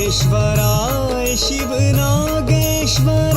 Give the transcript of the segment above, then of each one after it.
नागेश्वराय शिव नागेश्वराय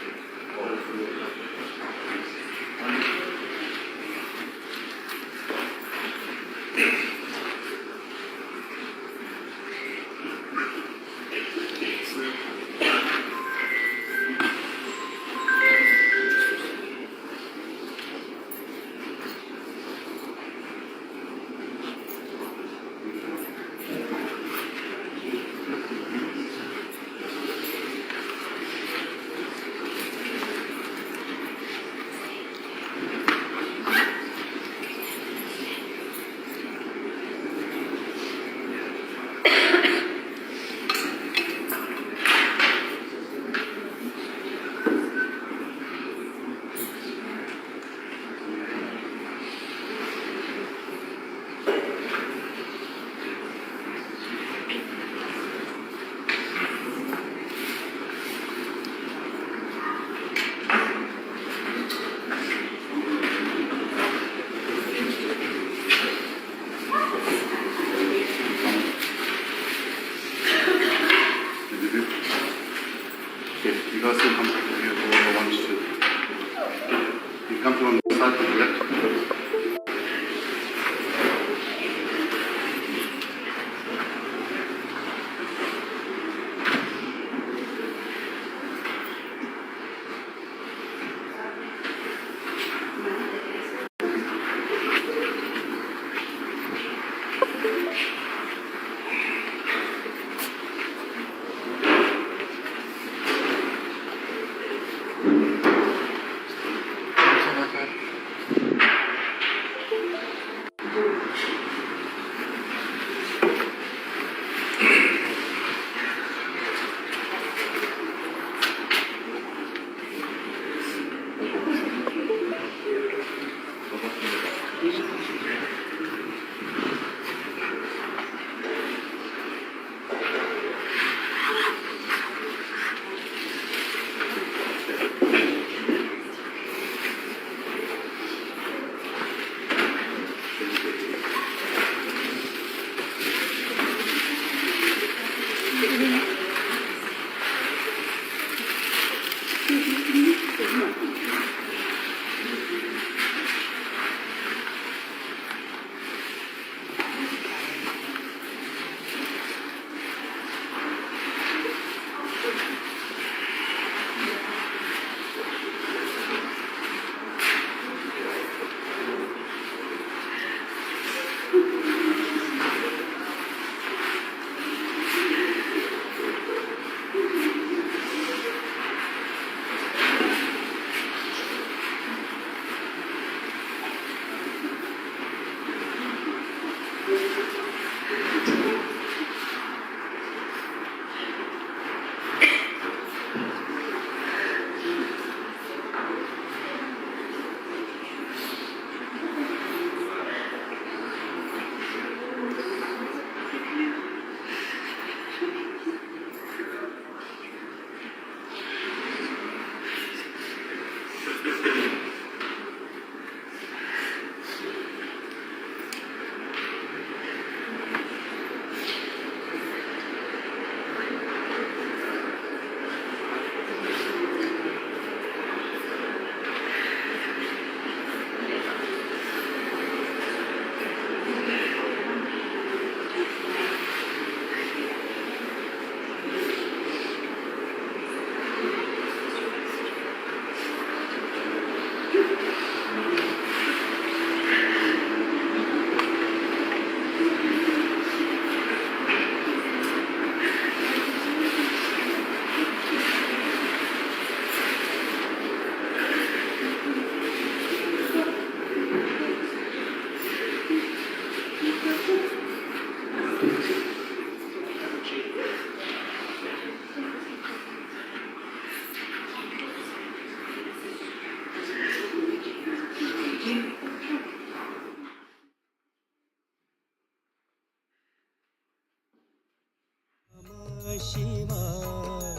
शिवाय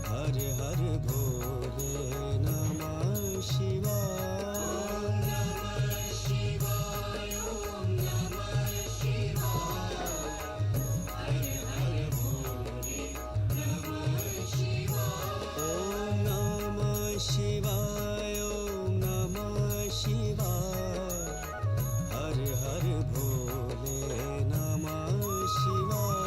हर हर भोले नमः शिवाय नमः शिवाय ओम नमः शिवाय हर हर भोले नमः शिवाय ओम नमः शिवाय ओम नमः शिवाय हर हर भोले नमः शिवाय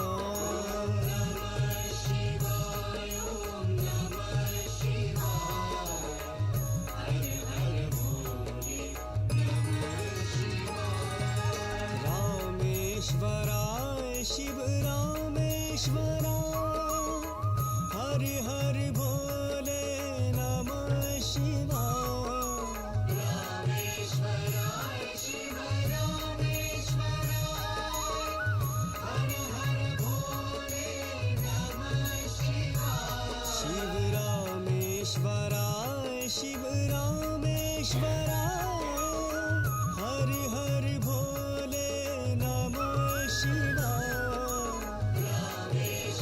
रामेश्वराय शिव रामेश्वराय हर हर भोले नमः शिवाय रामेश्वराय शिव रामेश्वराय हर हर भोले नमः शिवाय शिव रामेश्वराय शिव रामेश्वराय हर हर भोले नमः शिवाय रामेश्वराय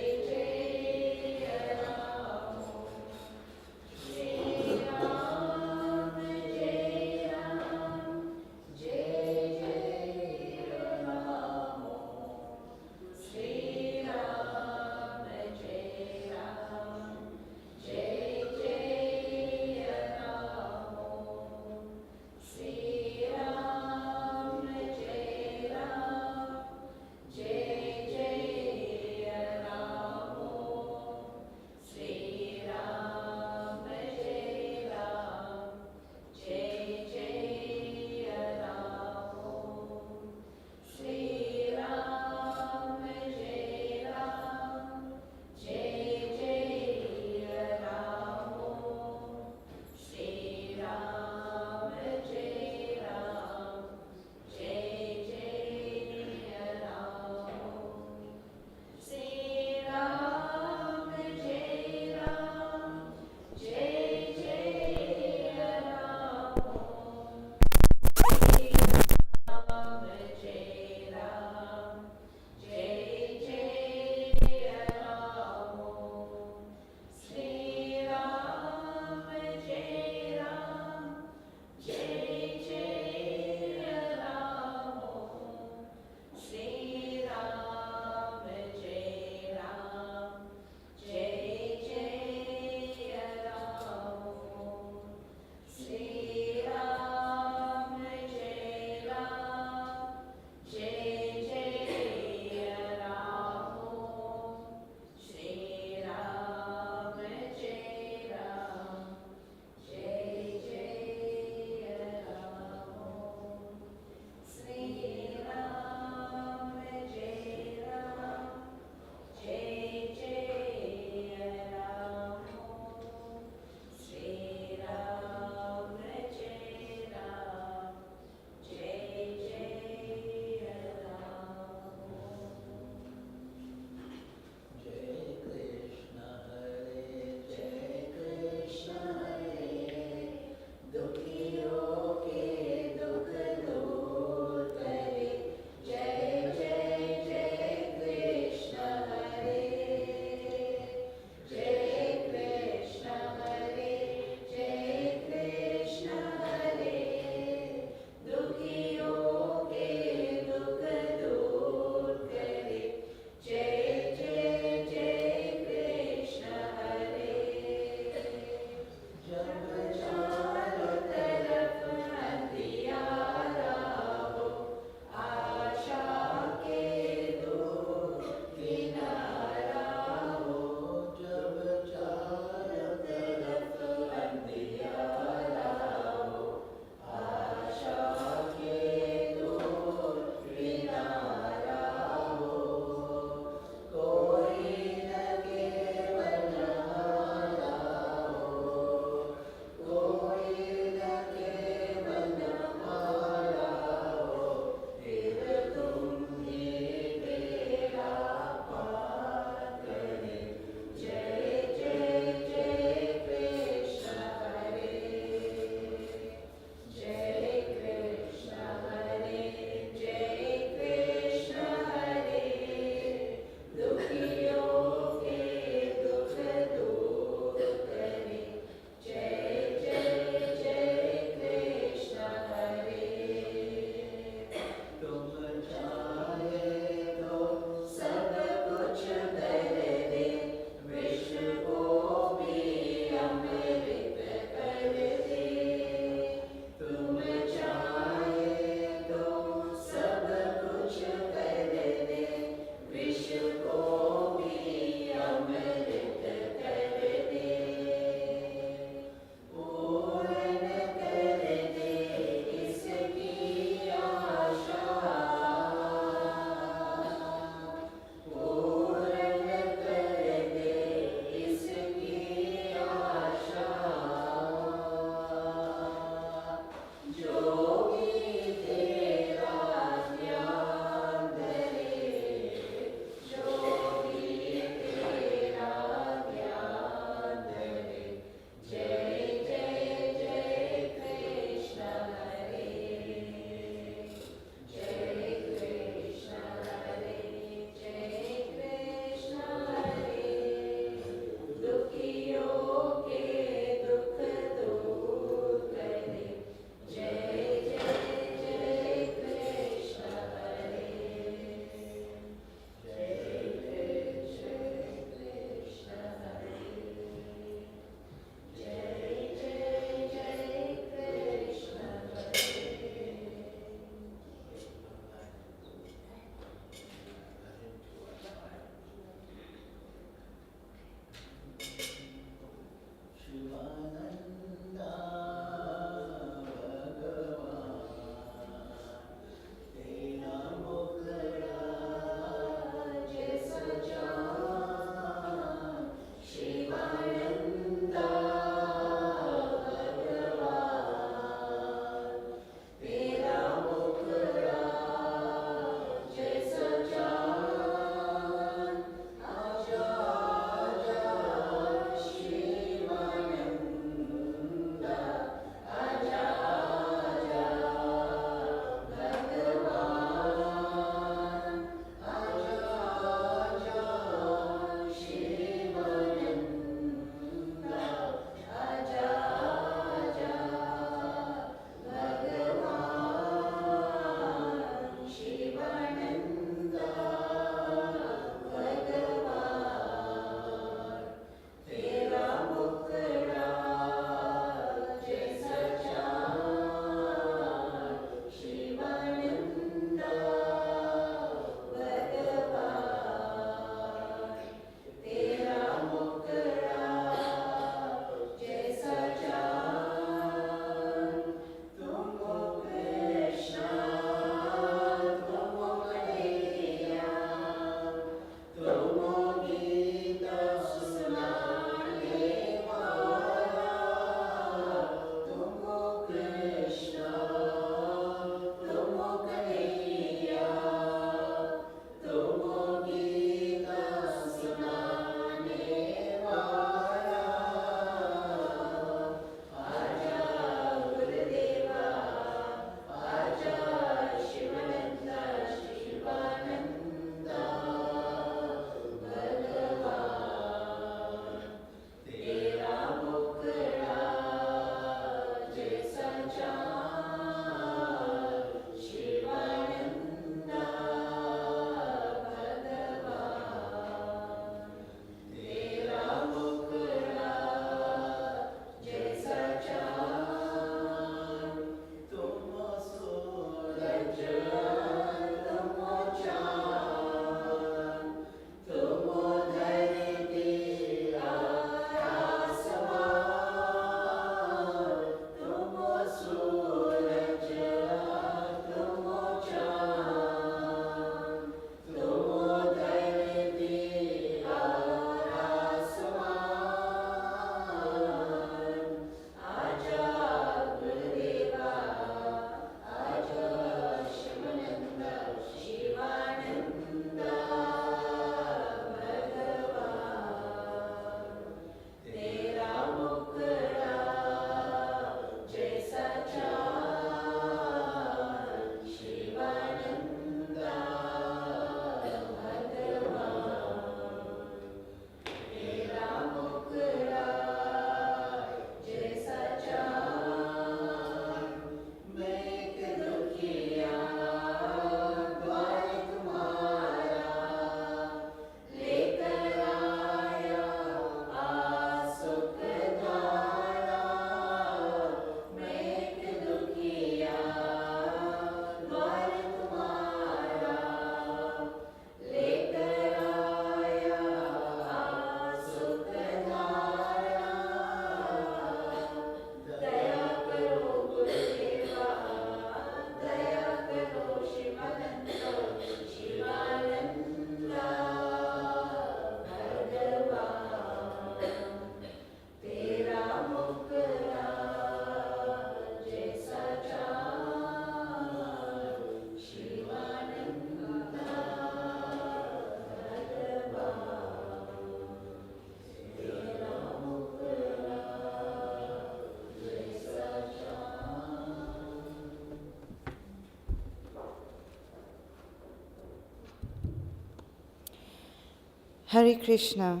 Hare Krishna.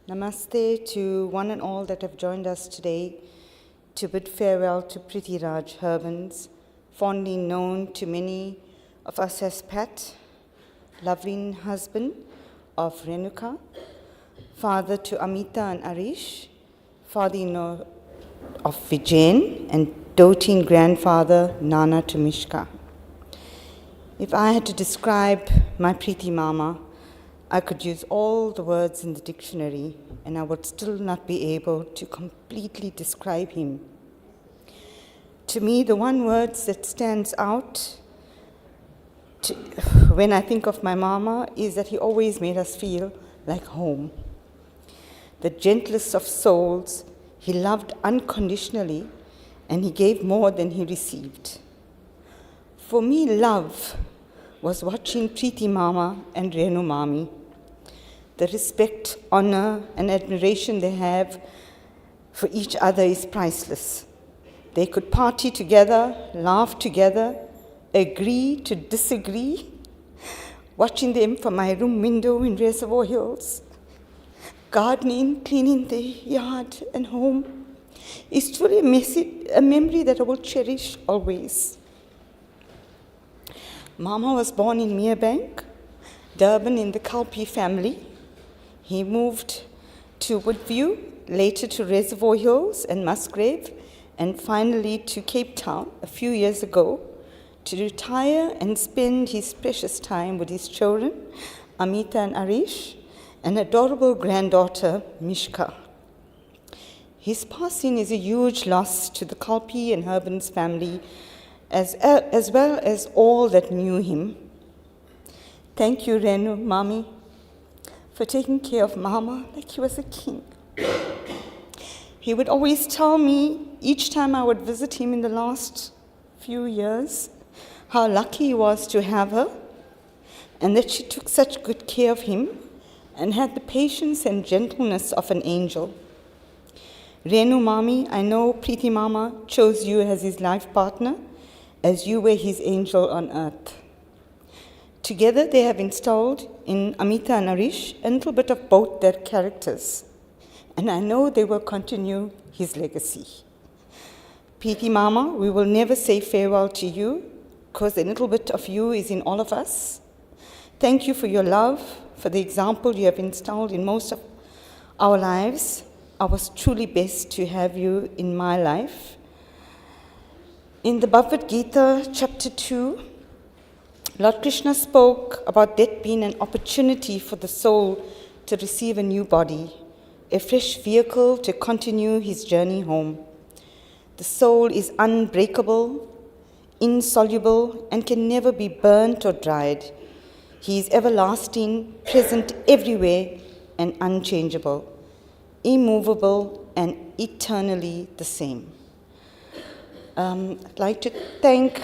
Namaste to one and all that have joined us today to bid farewell to Prithiraj Hurbans, fondly known to many of us as Pat, loving husband of Renuka, father to Amita and Arish, father-in-law of Vijayan, and doting grandfather Nana to Mishka. If I had to describe my Preeti Mama, I could use all the words in the dictionary and I would still not be able to completely describe him. To me, the one word that stands out when I think of my mama is that he always made us feel like home. The gentlest of souls, he loved unconditionally and he gave more than he received. For me, love was watching Preeti Mama and Renu Mami. The respect, honor, and admiration they have for each other is priceless. They could party together, laugh together, agree to disagree. Watching them from my room window in Reservoir Hills, gardening, cleaning their yard and home, is truly a memory that I will cherish always. Mama was born in Merebank, Durban, in the Kalpi family. He moved to Woodview, later to Reservoir Hills and Musgrave, and finally to Cape Town a few years ago to retire and spend his precious time with his children, Amita and Arish, and adorable granddaughter, Mishka. His passing is a huge loss to the Kalpi and Hurbans family, as well as all that knew him. Thank you, Renu, Mami, for taking care of Mama like he was a king. He would always tell me each time I would visit him in the last few years how lucky he was to have her and that she took such good care of him and had the patience and gentleness of an angel. Renu Mami, I know Preeti Mama chose you as his life partner, as you were his angel on earth. Together they have installed in Amita and Arish a little bit of both their characters, and I know they will continue his legacy. Preeti Mama, we will never say farewell to you, because a little bit of you is in all of us. Thank you for your love, for the example you have installed in most of our lives. I was truly blessed to have you in my life. In the Bhagavad Gita, chapter 2, Lord Krishna spoke about death being an opportunity for the soul to receive a new body, a fresh vehicle to continue his journey home. The soul is unbreakable, insoluble, and can never be burnt or dried. He is everlasting, present everywhere, and unchangeable, immovable, and eternally the same. I'd like to thank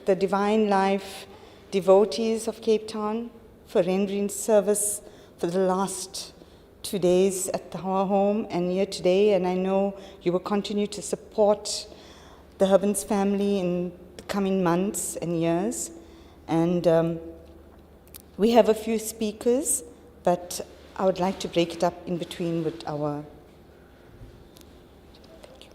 the Divine Life devotees of Cape Town for rendering service for the last 2 days at our home and here today, and I know you will continue to support the Hurbans family in the coming months and years. And we have a few speakers, but I would like to break it up in between with our... Thank you.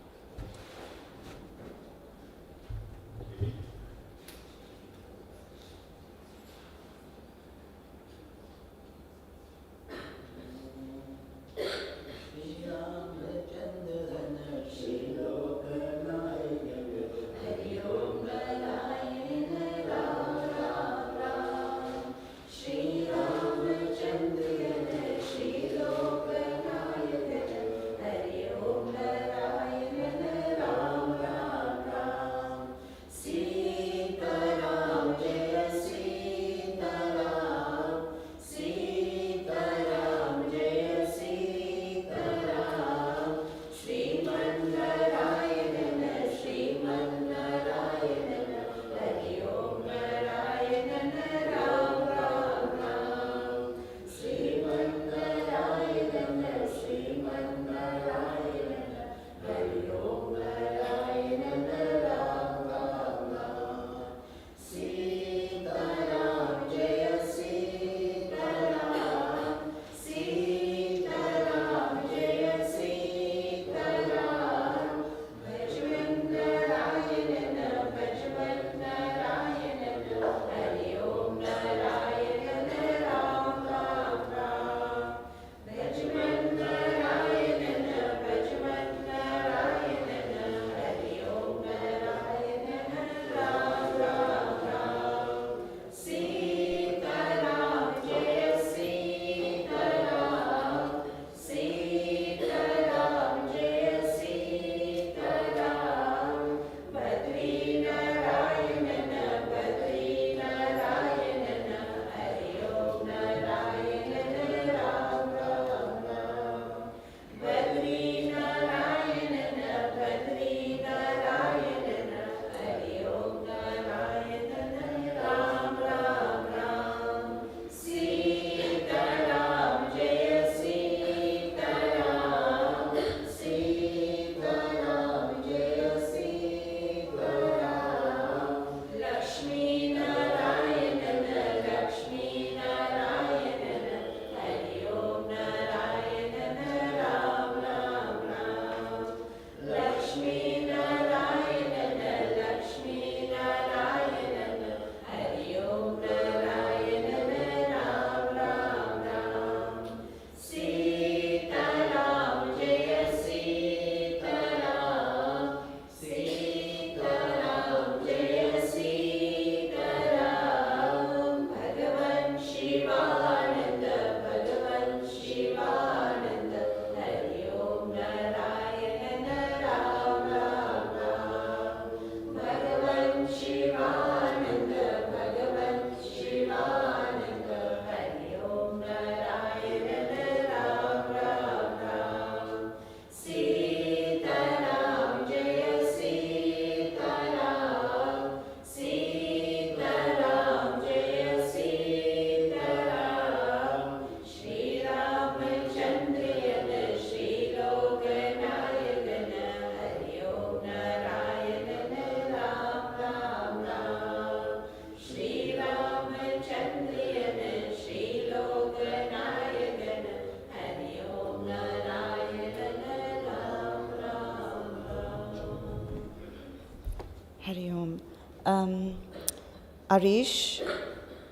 Arish,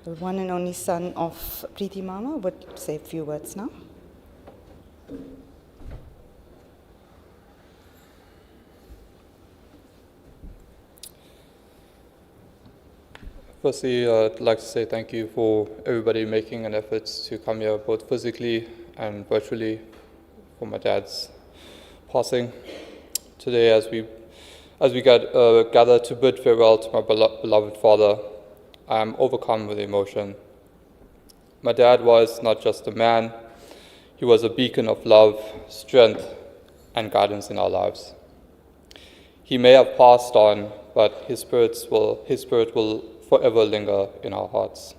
the one and only son of Preeti Mama, would say a few words now. Firstly, I'd like to say thank you for everybody making an effort to come here, both physically and virtually, for my dad's passing. Today, as we gather to bid farewell to my beloved father, I am overcome with emotion. My dad was not just a man, he was a beacon of love, strength, and guidance in our lives. He may have passed on, but his spirit will forever linger in our hearts.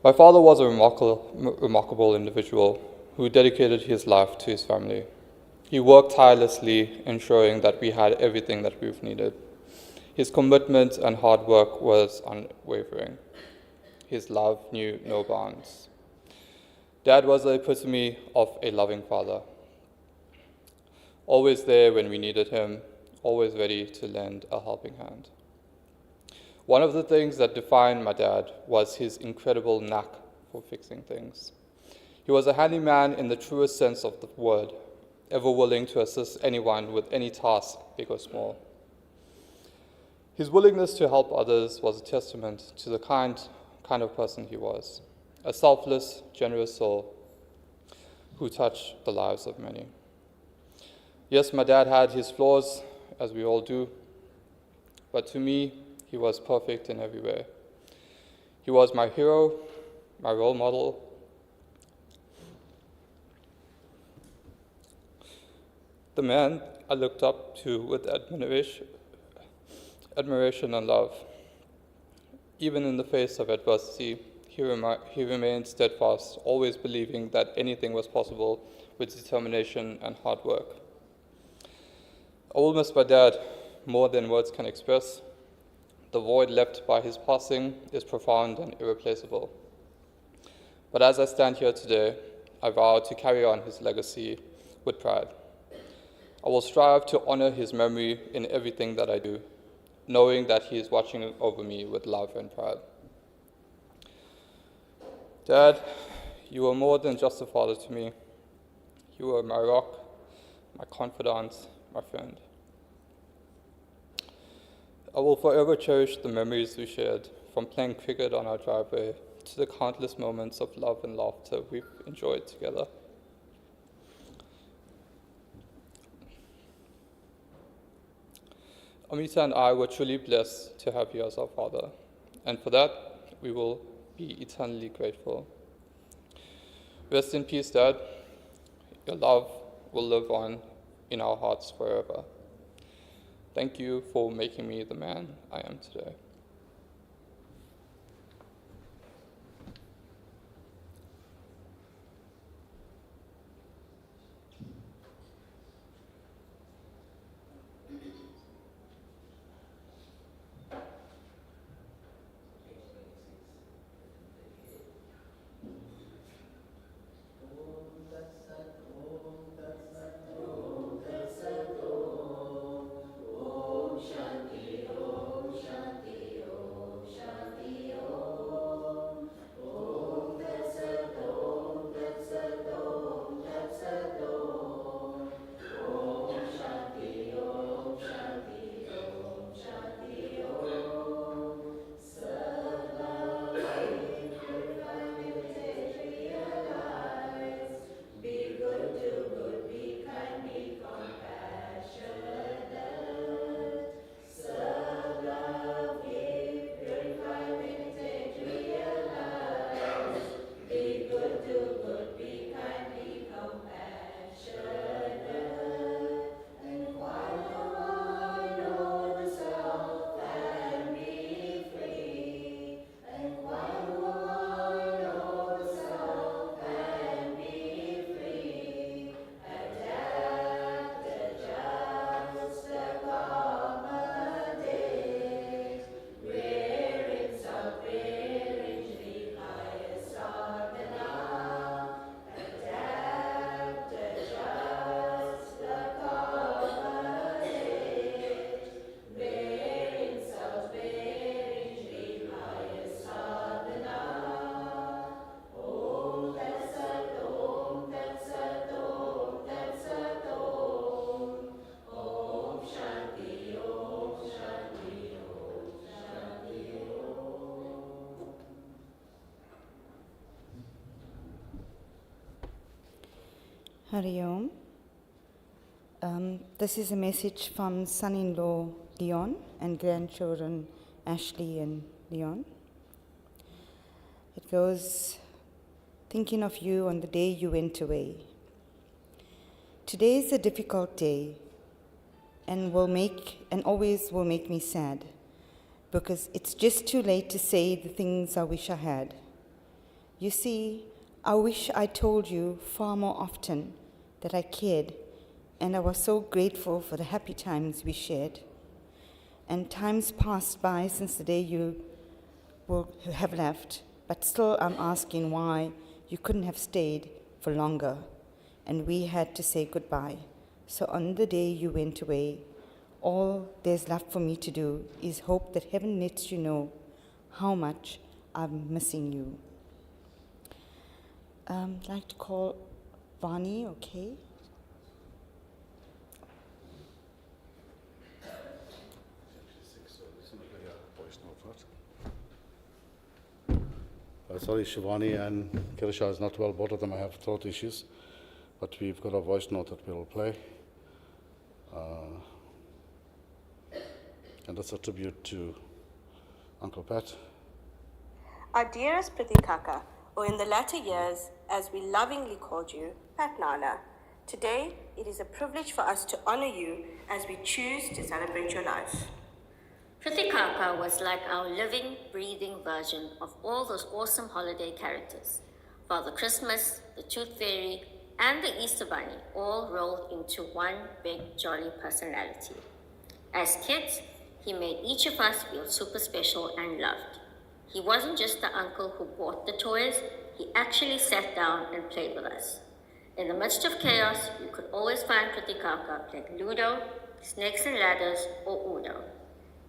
My father was a remarkable individual who dedicated his life to his family. He worked tirelessly, ensuring that we had everything that we've needed. His commitment and hard work was unwavering. His love knew no bounds. Dad was the epitome of a loving father. Always there when we needed him, always ready to lend a helping hand. One of the things that defined my dad was his incredible knack for fixing things. He was a handyman in the truest sense of the word, ever willing to assist anyone with any task, big or small. His willingness to help others was a testament to the kind of person he was, a selfless, generous soul who touched the lives of many. Yes, my dad had his flaws, as we all do, but to me, he was perfect in every way. He was my hero, my role model. The man I looked up to with admiration and love. Even in the face of adversity, he remained steadfast, always believing that anything was possible with determination and hard work. I will miss my dad more than words can express. The void left by his passing is profound and irreplaceable. But as I stand here today, I vow to carry on his legacy with pride. I will strive to honor his memory in everything that I do, knowing that he is watching over me with love and pride. Dad, you were more than just a father to me. You were my rock, my confidant, my friend. I will forever cherish the memories we shared, from playing cricket on our driveway to the countless moments of love and laughter we've enjoyed together. Amita and I were truly blessed to have you as our father, and for that, we will be eternally grateful. Rest in peace, Dad. Your love will live on in our hearts forever. Thank you for making me the man I am today. Shanti, Om Shanti. Hari Om. This is a message from son-in-law Leon and grandchildren Ashley and Leon. It goes, thinking of you on the day you went away. Today is a difficult day and always will make me sad, because it's just too late to say the things I wish I had. You see, I wish I told you far more often that I cared, and I was so grateful for the happy times we shared. And times passed by since the day you will have left, but still I'm asking why you couldn't have stayed for longer, and we had to say goodbye. So on the day you went away, all there's left for me to do is hope that heaven lets you know how much I'm missing you. I'd like to call Vani, okay? Sorry, Shivani and Kirisha is not well. Both of them have throat issues, but we've got a voice note that we'll play. And that's a tribute to Uncle Pat. Our dearest Prithiraj, or in the latter years, as we lovingly called you, Pat Nana, today it is a privilege for us to honor you as we choose to celebrate your life. Prithiraj was like our living, breathing version of all those awesome holiday characters. Father Christmas, the Tooth Fairy, and the Easter Bunny all rolled into one big, jolly personality. As kids, he made each of us feel super special and loved. He wasn't just the uncle who bought the toys, he actually sat down and played with us. In the midst of chaos, you could always find Prithiraj playing Ludo, Snakes and Ladders, or Uno.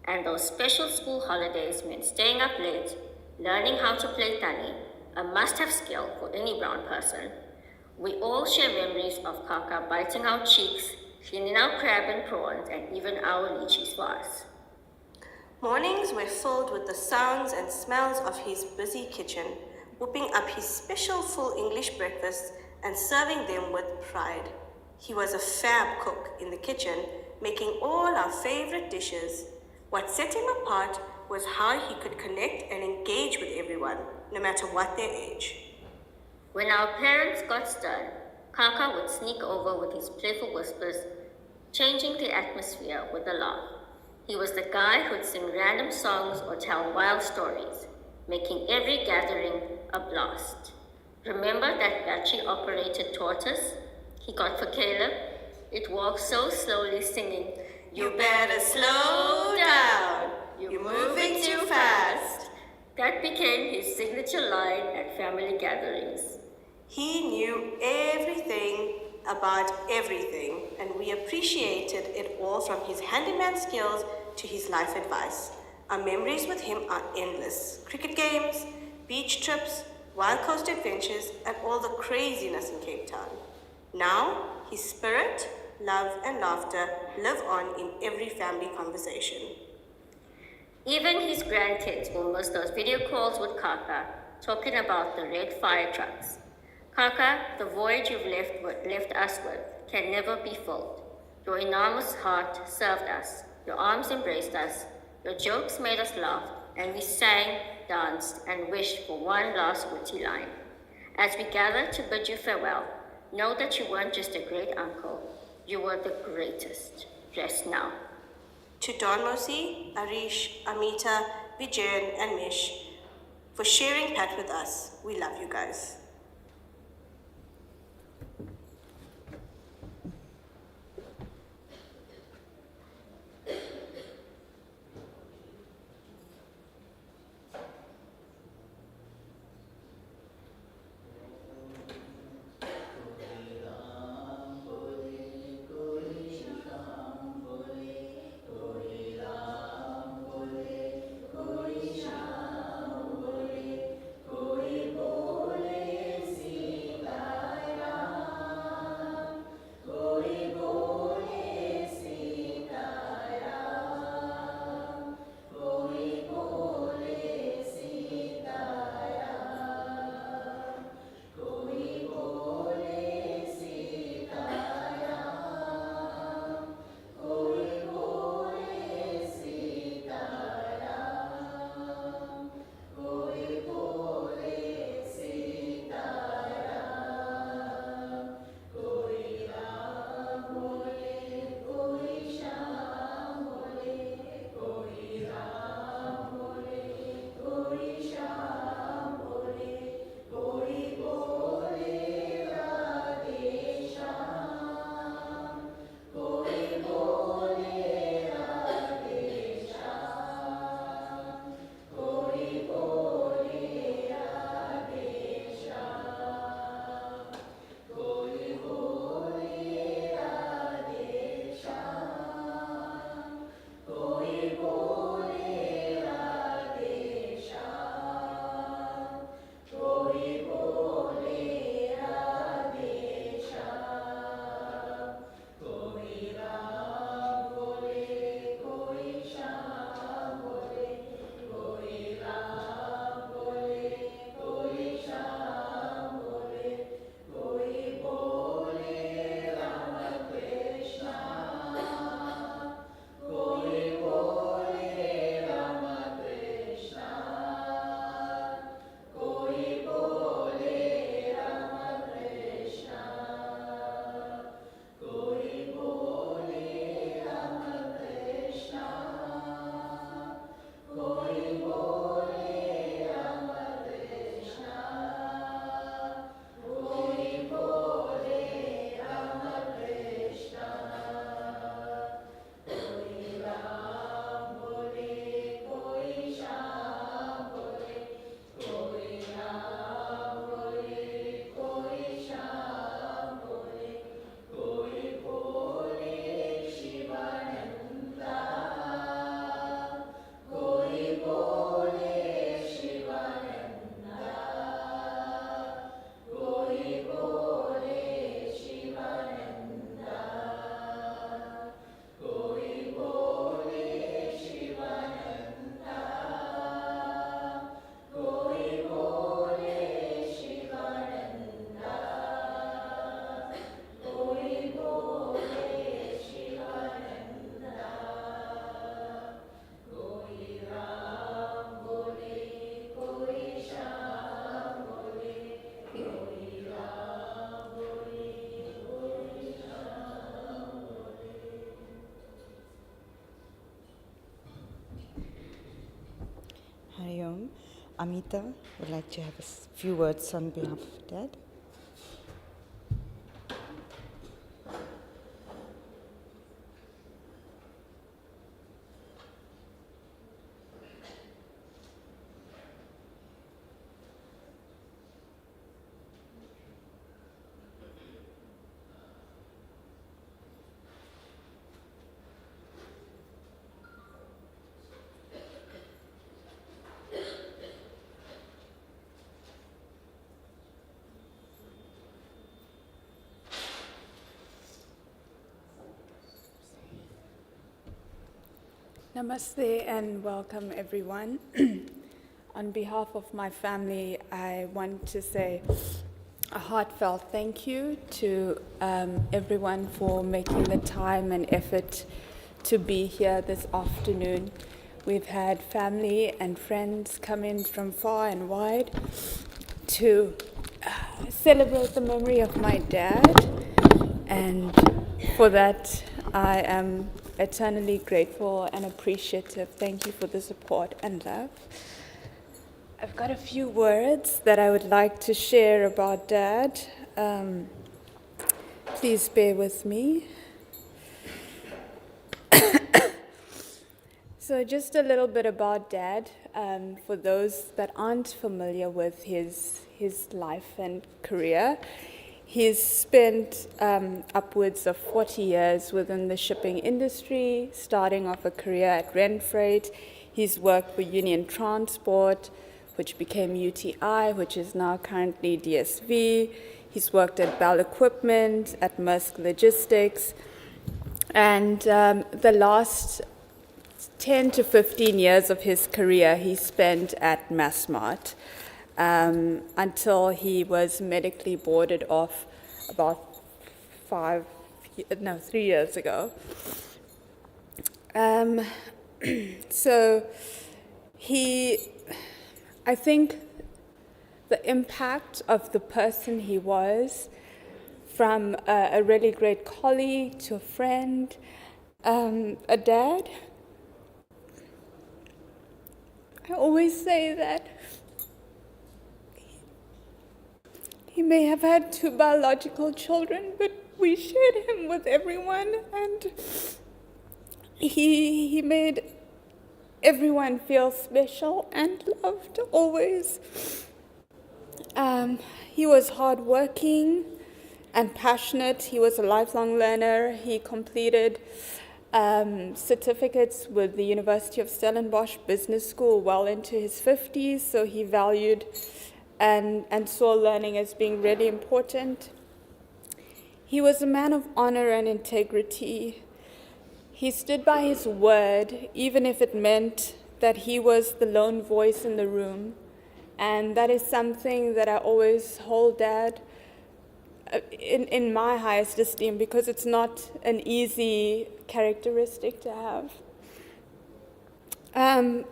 And those special school holidays meant staying up late, learning how to play tani, a must-have skill for any brown person. We all share memories of Kaka biting our cheeks, cleaning our crab and prawns, and even our lychees for us. Mornings were filled with the sounds and smells of his busy kitchen, whipping up his special full English breakfasts and serving them with pride. He was a fab cook in the kitchen, making all our favorite dishes. What set him apart was how he could connect and engage with everyone, no matter what their age. When our parents got stern, Kaka would sneak over with his playful whispers, changing the atmosphere with a laugh. He was the guy who'd sing random songs or tell wild stories, making every gathering a blast. Remember that battery-operated tortoise he got for Caleb? It walked so slowly singing, "You better slow down, you're moving too fast." That became his signature line at family gatherings. He knew everything about everything, and we appreciated it all, from his handyman skills to his life advice. Our memories with him are endless. Cricket games, beach trips, wild coast adventures, and all the craziness in Cape Town. Now, his spirit, love, and laughter live on in every family conversation. Even his grandkids will miss those video calls with Kaka, talking about the red fire trucks. Kaka, the void you've left us with can never be filled. Your enormous heart served us, your arms embraced us, your jokes made us laugh, and we sang, danced, and wished for one last witty line. As we gather to bid you farewell, know that you weren't just a great uncle, you were the greatest. Rest now. To Don Mosi, Arish, Amita, Vijayan, and Mish, for sharing Pat with us. We love you guys. Amita would like to have a few words on behalf of Dad. Namaste and welcome everyone. On behalf of my family, I want to say a heartfelt thank you to everyone for making the time and effort to be here this afternoon. We've had family and friends come in from far and wide to celebrate the memory of my dad, and for that I am eternally grateful and appreciative. Thank you for the support and love. I've got a few words that I would like to share about Dad. Please bear with me. So just a little bit about Dad, for those that aren't familiar with his life and career. He's spent upwards of 40 years within the shipping industry, starting off a career at Renfreight. He's worked for Union Transport, which became UTI, which is now currently DSV. He's worked at Bell Equipment, at Maersk Logistics, and the last 10 to 15 years of his career he spent at Massmart. Until he was medically boarded off about 3 years ago. So I think the impact of the person he was, from a really great colleague to a friend, a dad. I always say that he may have had 2 biological children, but we shared him with everyone, and he made everyone feel special and loved always. He was hardworking and passionate. He was a lifelong learner. He completed certificates with the University of Stellenbosch Business School well into his 50s, so he valued and saw learning as being really important. He was a man of honor and integrity. He stood by his word, even if it meant that he was the lone voice in the room. And that is something that I always hold Dad in my highest esteem, because it's not an easy characteristic to have.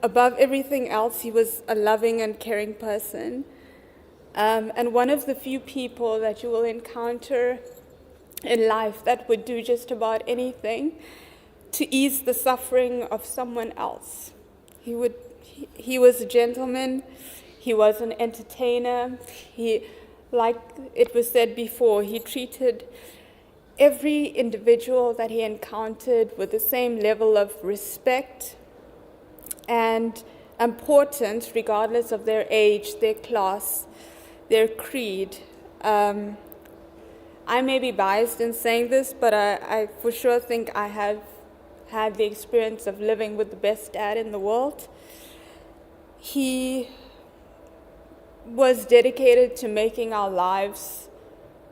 Above everything else, he was a loving and caring person. And one of the few people that you will encounter in life that would do just about anything to ease the suffering of someone else. He was a gentleman. He was an entertainer. Like it was said before, he treated every individual that he encountered with the same level of respect and importance, regardless of their age, their class, their creed. I may be biased in saying this, but I for sure think I have had the experience of living with the best dad in the world. He was dedicated to making our lives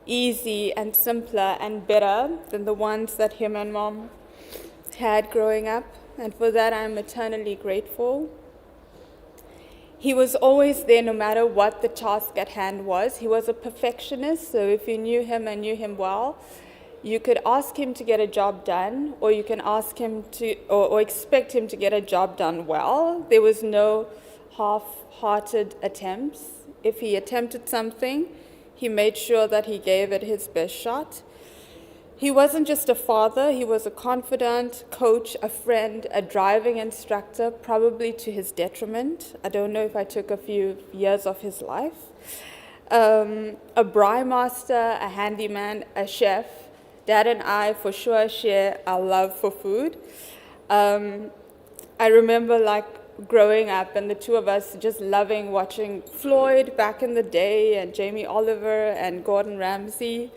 easy and simpler and better than the ones that him and Mom had growing up, and for that I'm eternally grateful. He was always there no matter what the task at hand was. He was a perfectionist, so if you knew him and knew him well, you could ask him to get a job done, or you can ask him to, or expect him to get a job done well. There was no half-hearted attempts. If he attempted something, he made sure that he gave it his best shot. He wasn't just a father, he was a confidant, coach, a friend, a driving instructor, probably to his detriment. I don't know if I took a few years of his life. A braai master, a handyman, a chef. Dad and I for sure share our love for food. I remember growing up and the two of us just loving watching Floyd back in the day and Jamie Oliver and Gordon Ramsay.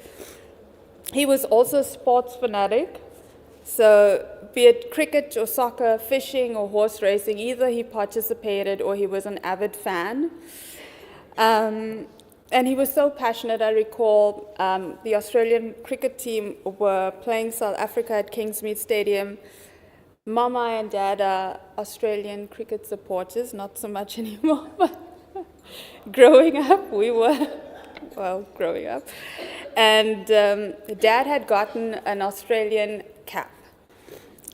He was also a sports fanatic, so be it cricket or soccer, fishing or horse racing, either he participated or he was an avid fan. And he was so passionate. I recall the Australian cricket team were playing South Africa at Kingsmead Stadium. Mama and Dad are Australian cricket supporters, not so much anymore, but growing up, we were, growing up. And Dad had gotten an Australian cap,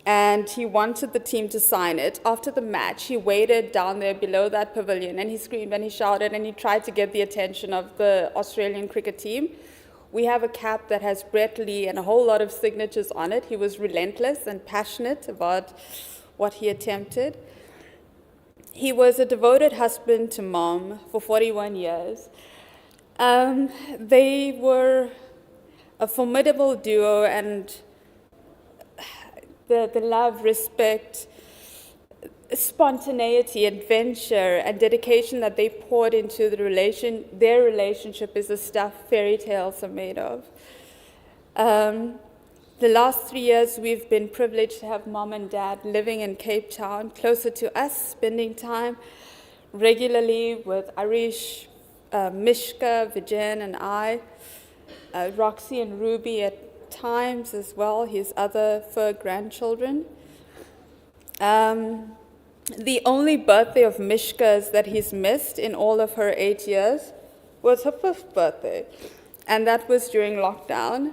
and he wanted the team to sign it. After the match, he waited down there below that pavilion, and he screamed and he shouted, and he tried to get the attention of the Australian cricket team. We have a cap that has Brett Lee and a whole lot of signatures on it. He was relentless and passionate about what he attempted. He was a devoted husband to Mom for 41 years. They were a formidable duo, and the love, respect, spontaneity, adventure, and dedication that they poured into their relationship is the stuff fairy tales are made of. The last 3 years, we've been privileged to have Mom and Dad living in Cape Town, closer to us, spending time regularly with Arish, Mishka, Vijen, and I, Roxy and Ruby at times as well, his other fur grandchildren. The only birthday of Mishka's that he's missed in all of her 8 years was her 5th birthday, and that was during lockdown.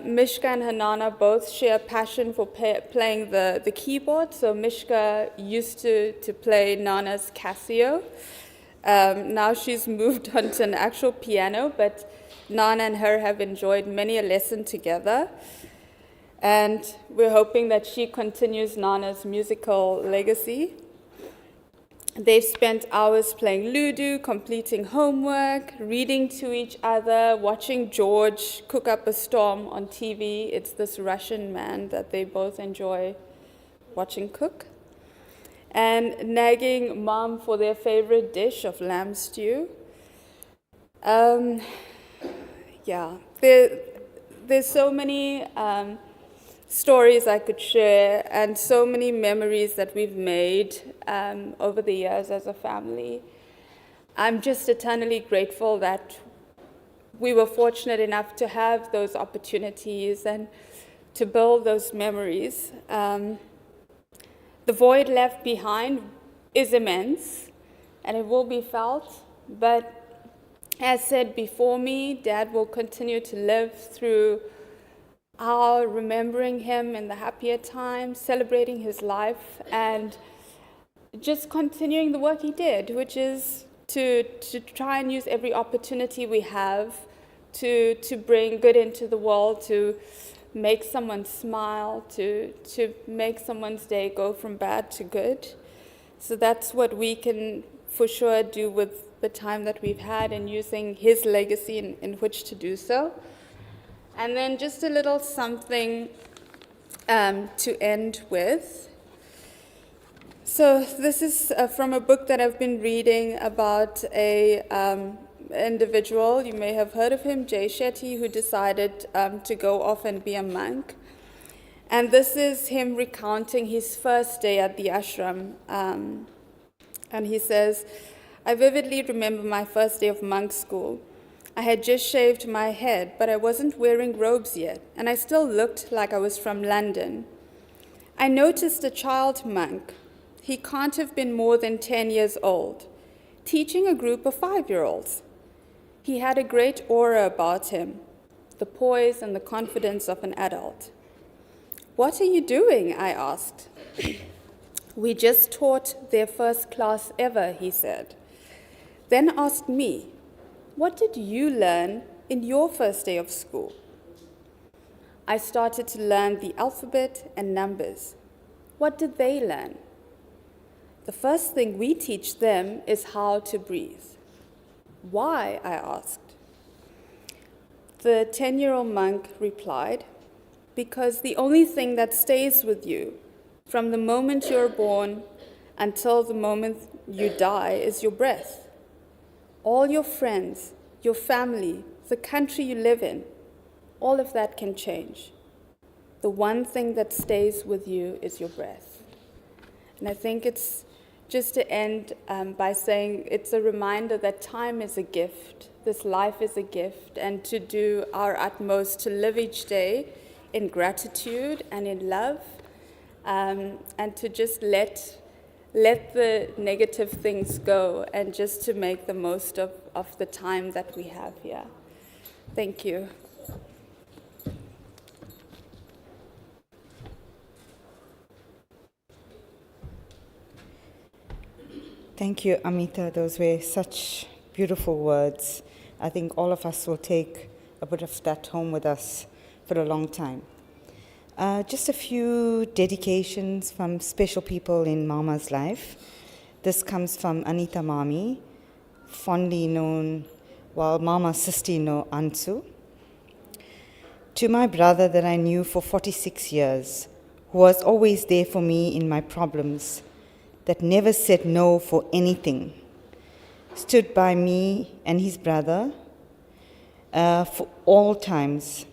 Mishka and her Nana both share a passion for playing the keyboard, so Mishka used to play Nana's Casio. Now she's moved on to an actual piano, but Nana and her have enjoyed many a lesson together. And we're hoping that she continues Nana's musical legacy. They've spent hours playing Ludo, completing homework, reading to each other, watching George cook up a storm on TV. It's this Russian man that they both enjoy watching cook. And nagging Mom for their favorite dish of lamb stew. There's so many stories I could share, and so many memories that we've made over the years as a family. I'm just eternally grateful that we were fortunate enough to have those opportunities and to build those memories. The void left behind is immense, and it will be felt, but as said before me, Dad will continue to live through our remembering him in the happier times, celebrating his life, and just continuing the work he did, which is to try and use every opportunity we have to bring good into the world, to make someone smile, to make someone's day go from bad to good. So that's what we can for sure do with the time that we've had, and using his legacy in which to do so. And then just a little something to end with. So this is from a book that I've been reading about a individual, you may have heard of him, Jay Shetty, who decided to go off and be a monk. And this is him recounting his first day at the ashram. And he says, "I vividly remember my first day of monk school. I had just shaved my head, but I wasn't wearing robes yet, and I still looked like I was from London. I noticed a child monk. He can't have been more than 10 years old, teaching a group of 5-year-olds. He had a great aura about him, the poise and the confidence of an adult. 'What are you doing?' I asked. 'We just taught their first class ever,' he said. Then asked me, 'What did you learn in your first day of school?' I started to learn the alphabet and numbers. What did they learn? The first thing we teach them is how to breathe. Why? I asked. The 10-year-old monk replied, because the only thing that stays with you from the moment you're born until the moment you die is your breath. All your friends, your family, the country you live in, all of that can change. The one thing that stays with you is your breath. And I think it's just to end by saying it's a reminder that time is a gift, this life is a gift, and to do our utmost to live each day in gratitude and in love, and to just let the negative things go and just to make the most of the time that we have here. Thank you. Thank you, Amita. Those were such beautiful words. I think all of us will take a bit of that home with us for a long time. Just a few dedications from special people in Mama's life. This comes from Anita Mami, fondly known, while Mama Sisti no Ansu. To my brother that I knew for 46 years, who was always there for me in my problems, that never said no for anything, stood by me and his brother for all times.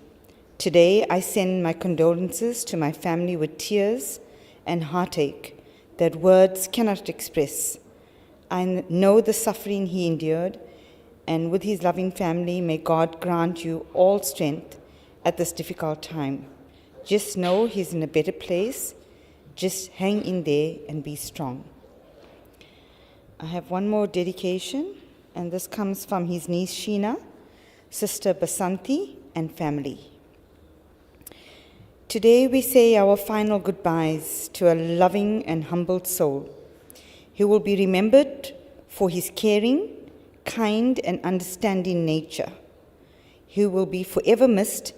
Today, I send my condolences to my family with tears and heartache that words cannot express. I know the suffering he endured, and with his loving family, may God grant you all strength at this difficult time. Just know he's in a better place. Just hang in there and be strong. I have one more dedication, and this comes from his niece Sheena, sister Basanti, and family. Today we say our final goodbyes to a loving and humbled soul. He will be remembered for his caring, kind, and understanding nature. He will be forever missed,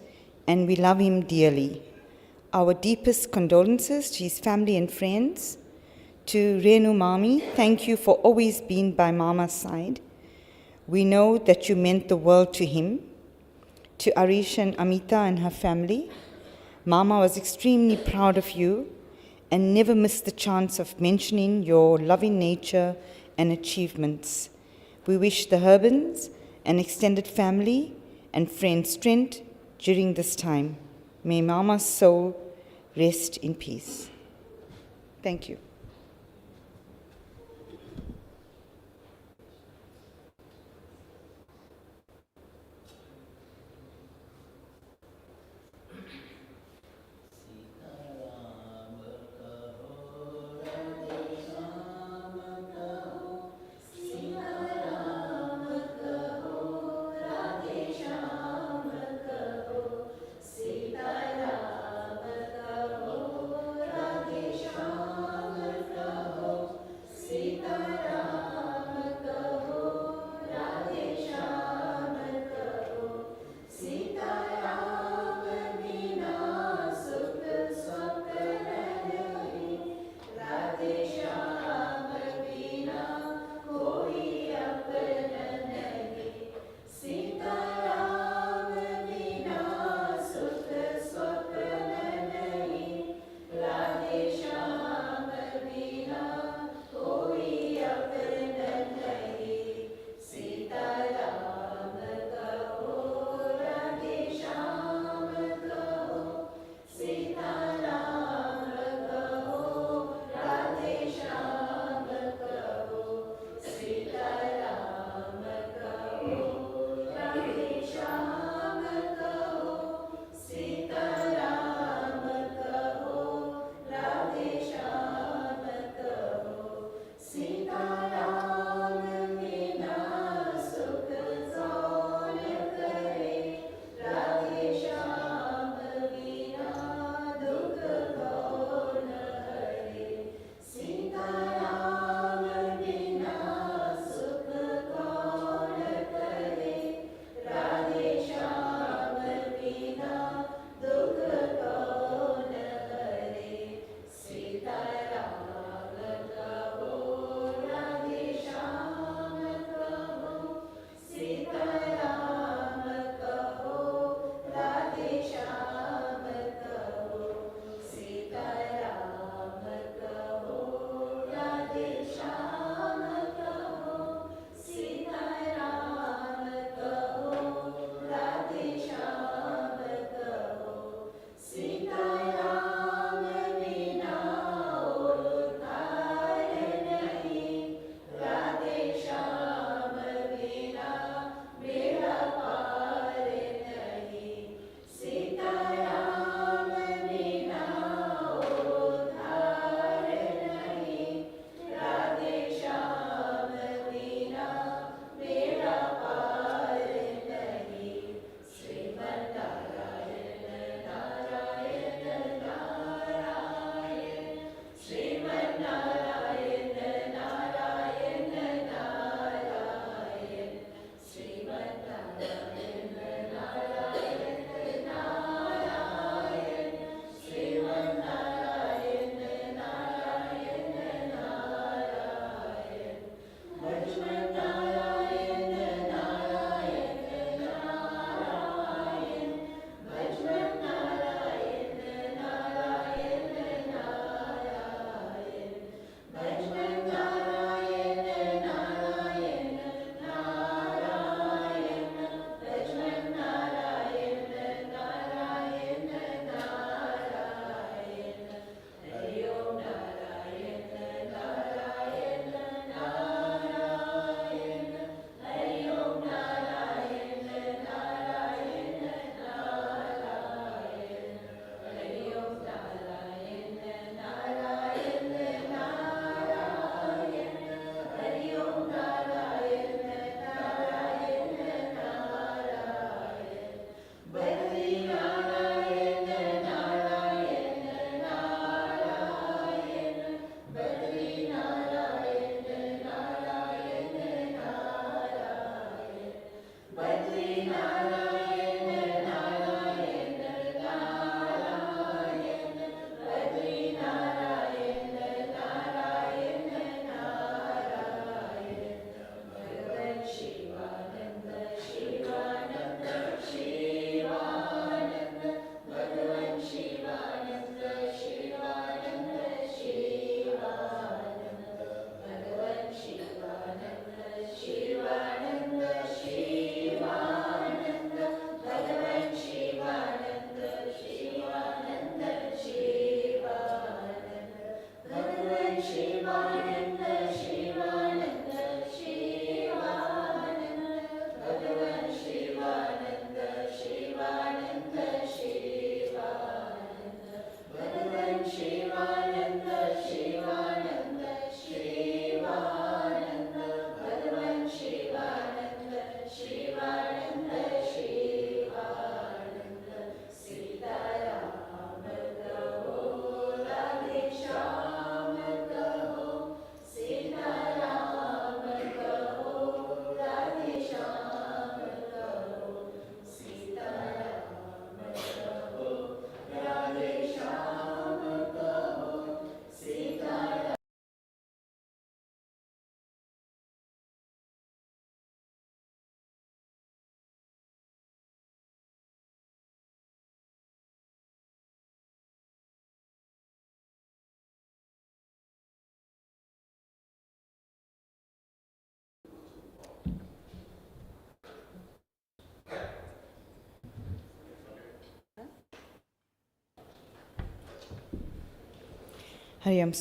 and we love him dearly. Our deepest condolences to his family and friends. To Renu Mami, thank you for always being by Mama's side. We know that you meant the world to him. To Arish and Amita and her family, Mama was extremely proud of you and never missed the chance of mentioning your loving nature and achievements. We wish the Hurbans and extended family and friends strength during this time. May Mama's soul rest in peace. Thank you.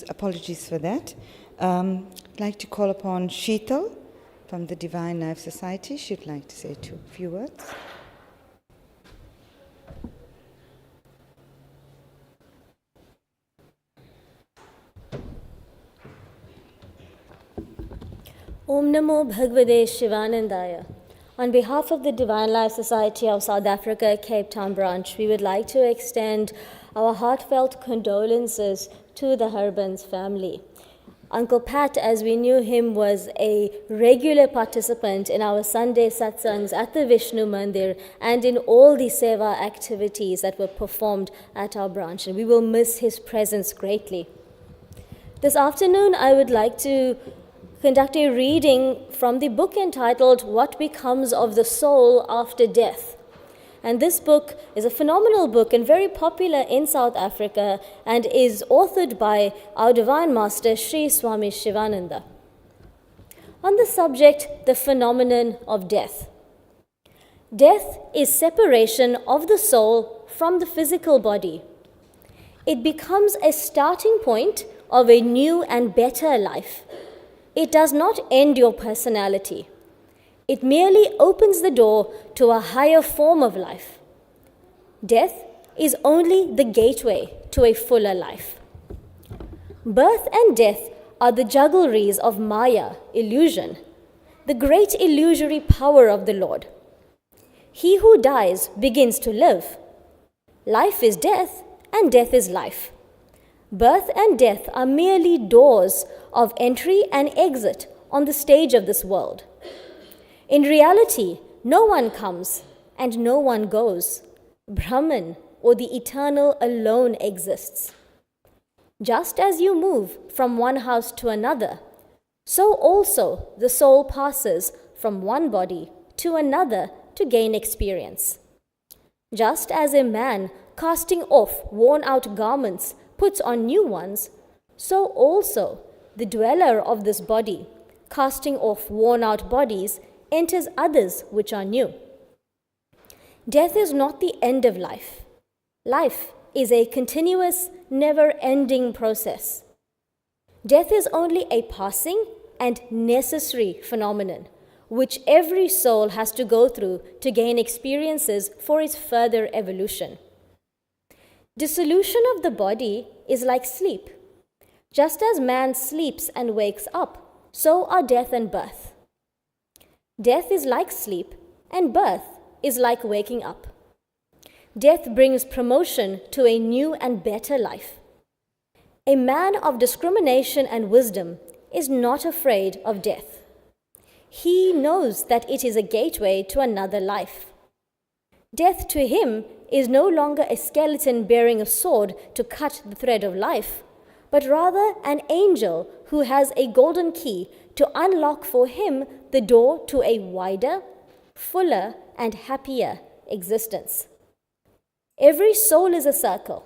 Apologies for that. I'd like to call upon Sheetal from the Divine Life Society. She'd like to say a few words. Om Namo Bhagavate Shivanandaya. On behalf of the Divine Life Society of South Africa, Cape Town branch, we would like to extend our heartfelt condolences to the Hurbans family. Uncle Pat, as we knew him, was a regular participant in our Sunday satsangs at the Vishnu Mandir and in all the seva activities that were performed at our branch, and we will miss his presence greatly. This afternoon, I would like to conduct a reading from the book entitled What Becomes of the Soul After Death. And this book is a phenomenal book and very popular in South Africa and is authored by our Divine Master, Sri Swami Shivananda. On the subject, the phenomenon of death. Death is separation of the soul from the physical body. It becomes a starting point of a new and better life. It does not end your personality. It merely opens the door to a higher form of life. Death is only the gateway to a fuller life. Birth and death are the juggleries of Maya, illusion, the great illusory power of the Lord. He who dies begins to live. Life is death, and death is life. Birth and death are merely doors of entry and exit on the stage of this world. In reality, no one comes and no one goes. Brahman, or the eternal, alone exists. Just as you move from one house to another, so also the soul passes from one body to another to gain experience. Just as a man casting off worn-out garments puts on new ones, so also the dweller of this body, casting off worn-out bodies, enters others which are new. Death is not the end of life. Life is a continuous, never-ending process. Death is only a passing and necessary phenomenon, which every soul has to go through to gain experiences for its further evolution. Dissolution of the body is like sleep. Just as man sleeps and wakes up, so are death and birth. Death is like sleep, and birth is like waking up. Death brings promotion to a new and better life. A man of discrimination and wisdom is not afraid of death. He knows that it is a gateway to another life. Death to him is no longer a skeleton bearing a sword to cut the thread of life, but rather an angel who has a golden key to unlock for him the door to a wider, fuller, and happier existence. Every soul is a circle.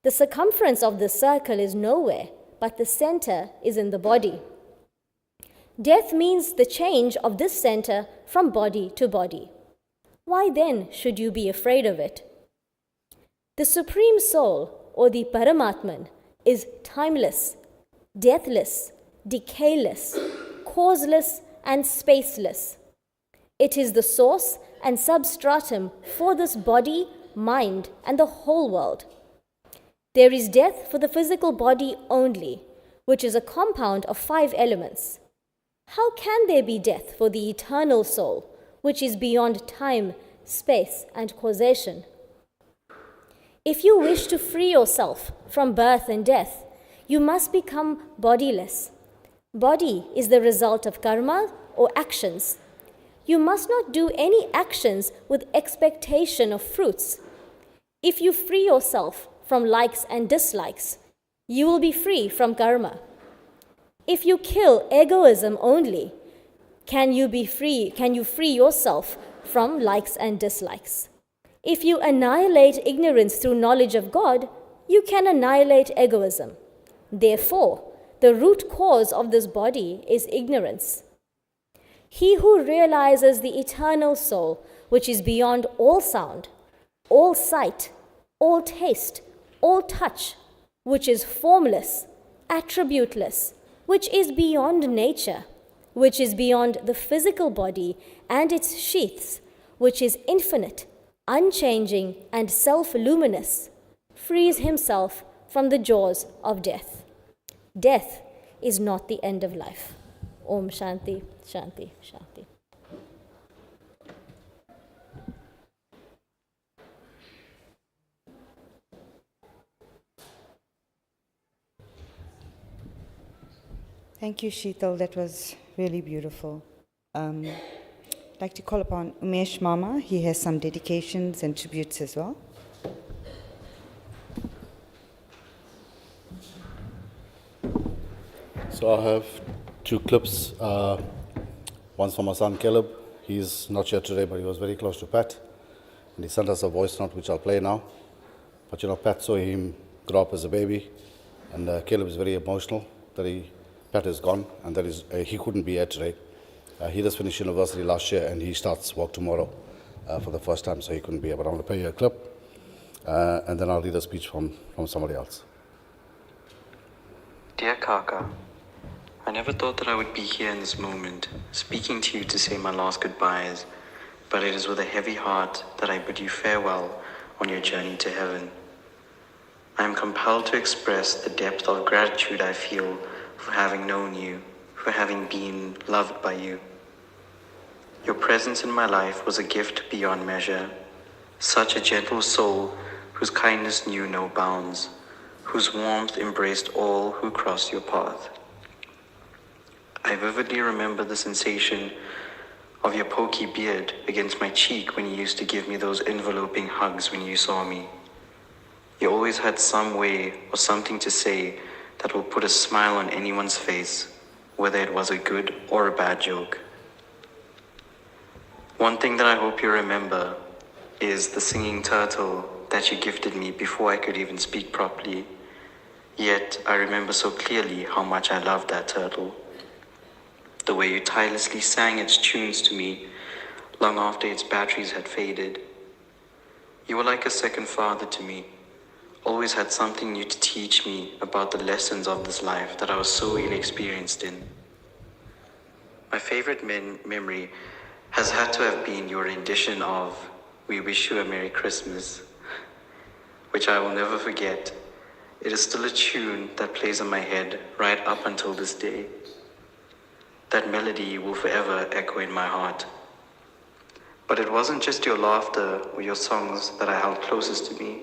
The circumference of the circle is nowhere, but the center is in the body. Death means the change of this center from body to body. Why then should you be afraid of it? The Supreme Soul, or the Paramatman, is timeless, deathless, decayless, causeless, and spaceless. It is the source and substratum for this body, mind, and the whole world. There is death for the physical body only, which is a compound of 5 elements. How can there be death for the eternal soul, which is beyond time, space, and causation? If you wish to free yourself from birth and death, you must become bodiless. Body is the result of karma or actions. You must not do any actions with expectation of fruits. If you free yourself from likes and dislikes, you will be free from karma. If you kill egoism only, can you free yourself from likes and dislikes? If you annihilate ignorance through knowledge of God, you can annihilate egoism. Therefore, the root cause of this body is ignorance. He who realizes the eternal soul, which is beyond all sound, all sight, all taste, all touch, which is formless, attributeless, which is beyond nature, which is beyond the physical body and its sheaths, which is infinite, unchanging, and self-luminous, frees himself from the jaws of death. Death is not the end of life. Om Shanti, Shanti, Shanti. Thank you, Sheetal. That was really beautiful. I'd like to call upon Umesh Mama. He has some dedications and tributes as well. So I have 2 clips. One's from my son Caleb. He's not here today, but he was very close to Pat. And he sent us a voice note, which I'll play now. But Pat saw him grow up as a baby. And Caleb is very emotional that Pat is gone and that he couldn't be here today. He just finished university last year and he starts work tomorrow for the first time, so he couldn't be here. But I'm going to play you a clip and then I'll read a speech from somebody else. Dear Kaka, I never thought that I would be here in this moment, speaking to you to say my last goodbyes, but it is with a heavy heart that I bid you farewell on your journey to heaven. I am compelled to express the depth of gratitude I feel for having known you, for having been loved by you. Your presence in my life was a gift beyond measure, such a gentle soul whose kindness knew no bounds, whose warmth embraced all who crossed your path. I vividly remember the sensation of your pokey beard against my cheek when you used to give me those enveloping hugs when you saw me. You always had some way or something to say that will put a smile on anyone's face, whether it was a good or a bad joke. One thing that I hope you remember is the singing turtle that you gifted me before I could even speak properly. Yet I remember so clearly how much I loved that turtle. The way you tirelessly sang its tunes to me long after its batteries had faded. You were like a second father to me. Always had something new to teach me about the lessons of this life that I was so inexperienced in. My favorite memory has had to have been your rendition of We Wish You a Merry Christmas, which I will never forget. It is still a tune that plays in my head right up until this day. That melody will forever echo in my heart. But it wasn't just your laughter or your songs that I held closest to me.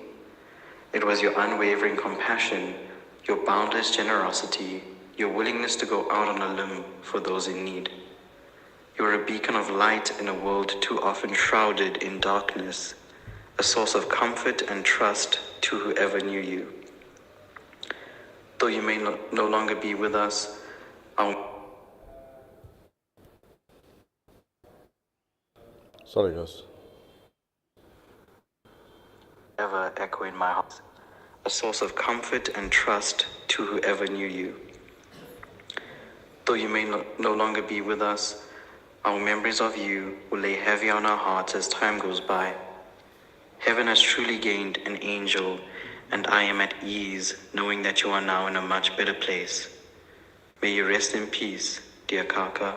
It was your unwavering compassion, your boundless generosity, your willingness to go out on a limb for those in need. You are a beacon of light in a world too often shrouded in darkness, a source of comfort and trust to whoever knew you. Though you may no longer be with us, Sorry, guys. ever echo in my heart, a source of comfort and trust to whoever knew you. Though you may no longer be with us, our memories of you will lay heavy on our hearts as time goes by. Heaven has truly gained an angel, and I am at ease knowing that you are now in a much better place. May you rest in peace, dear Kaka.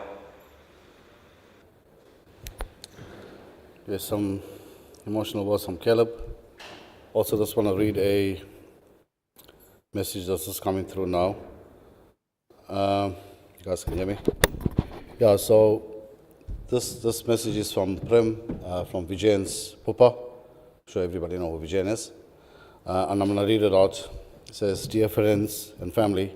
There's some emotional words from Caleb. Also, just want to read a message that's just coming through now. You guys can hear me? Yeah, so this message is from Prem, from Vijayan's Pupa. I'm sure everybody knows who Vijayan is. And I'm going to read it out. It says, Dear friends and family,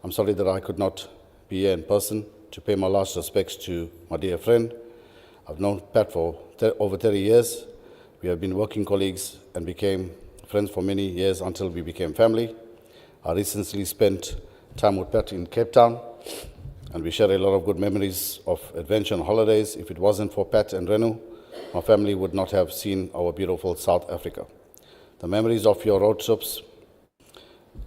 I'm sorry that I could not be here in person to pay my last respects to my dear friend. I've known Pat for over 30 years. We have been working colleagues and became friends for many years until we became family. I recently spent time with Pat in Cape Town, and we share a lot of good memories of adventure and holidays. If it wasn't for Pat and Renu, my family would not have seen our beautiful South Africa. The memories of your road trips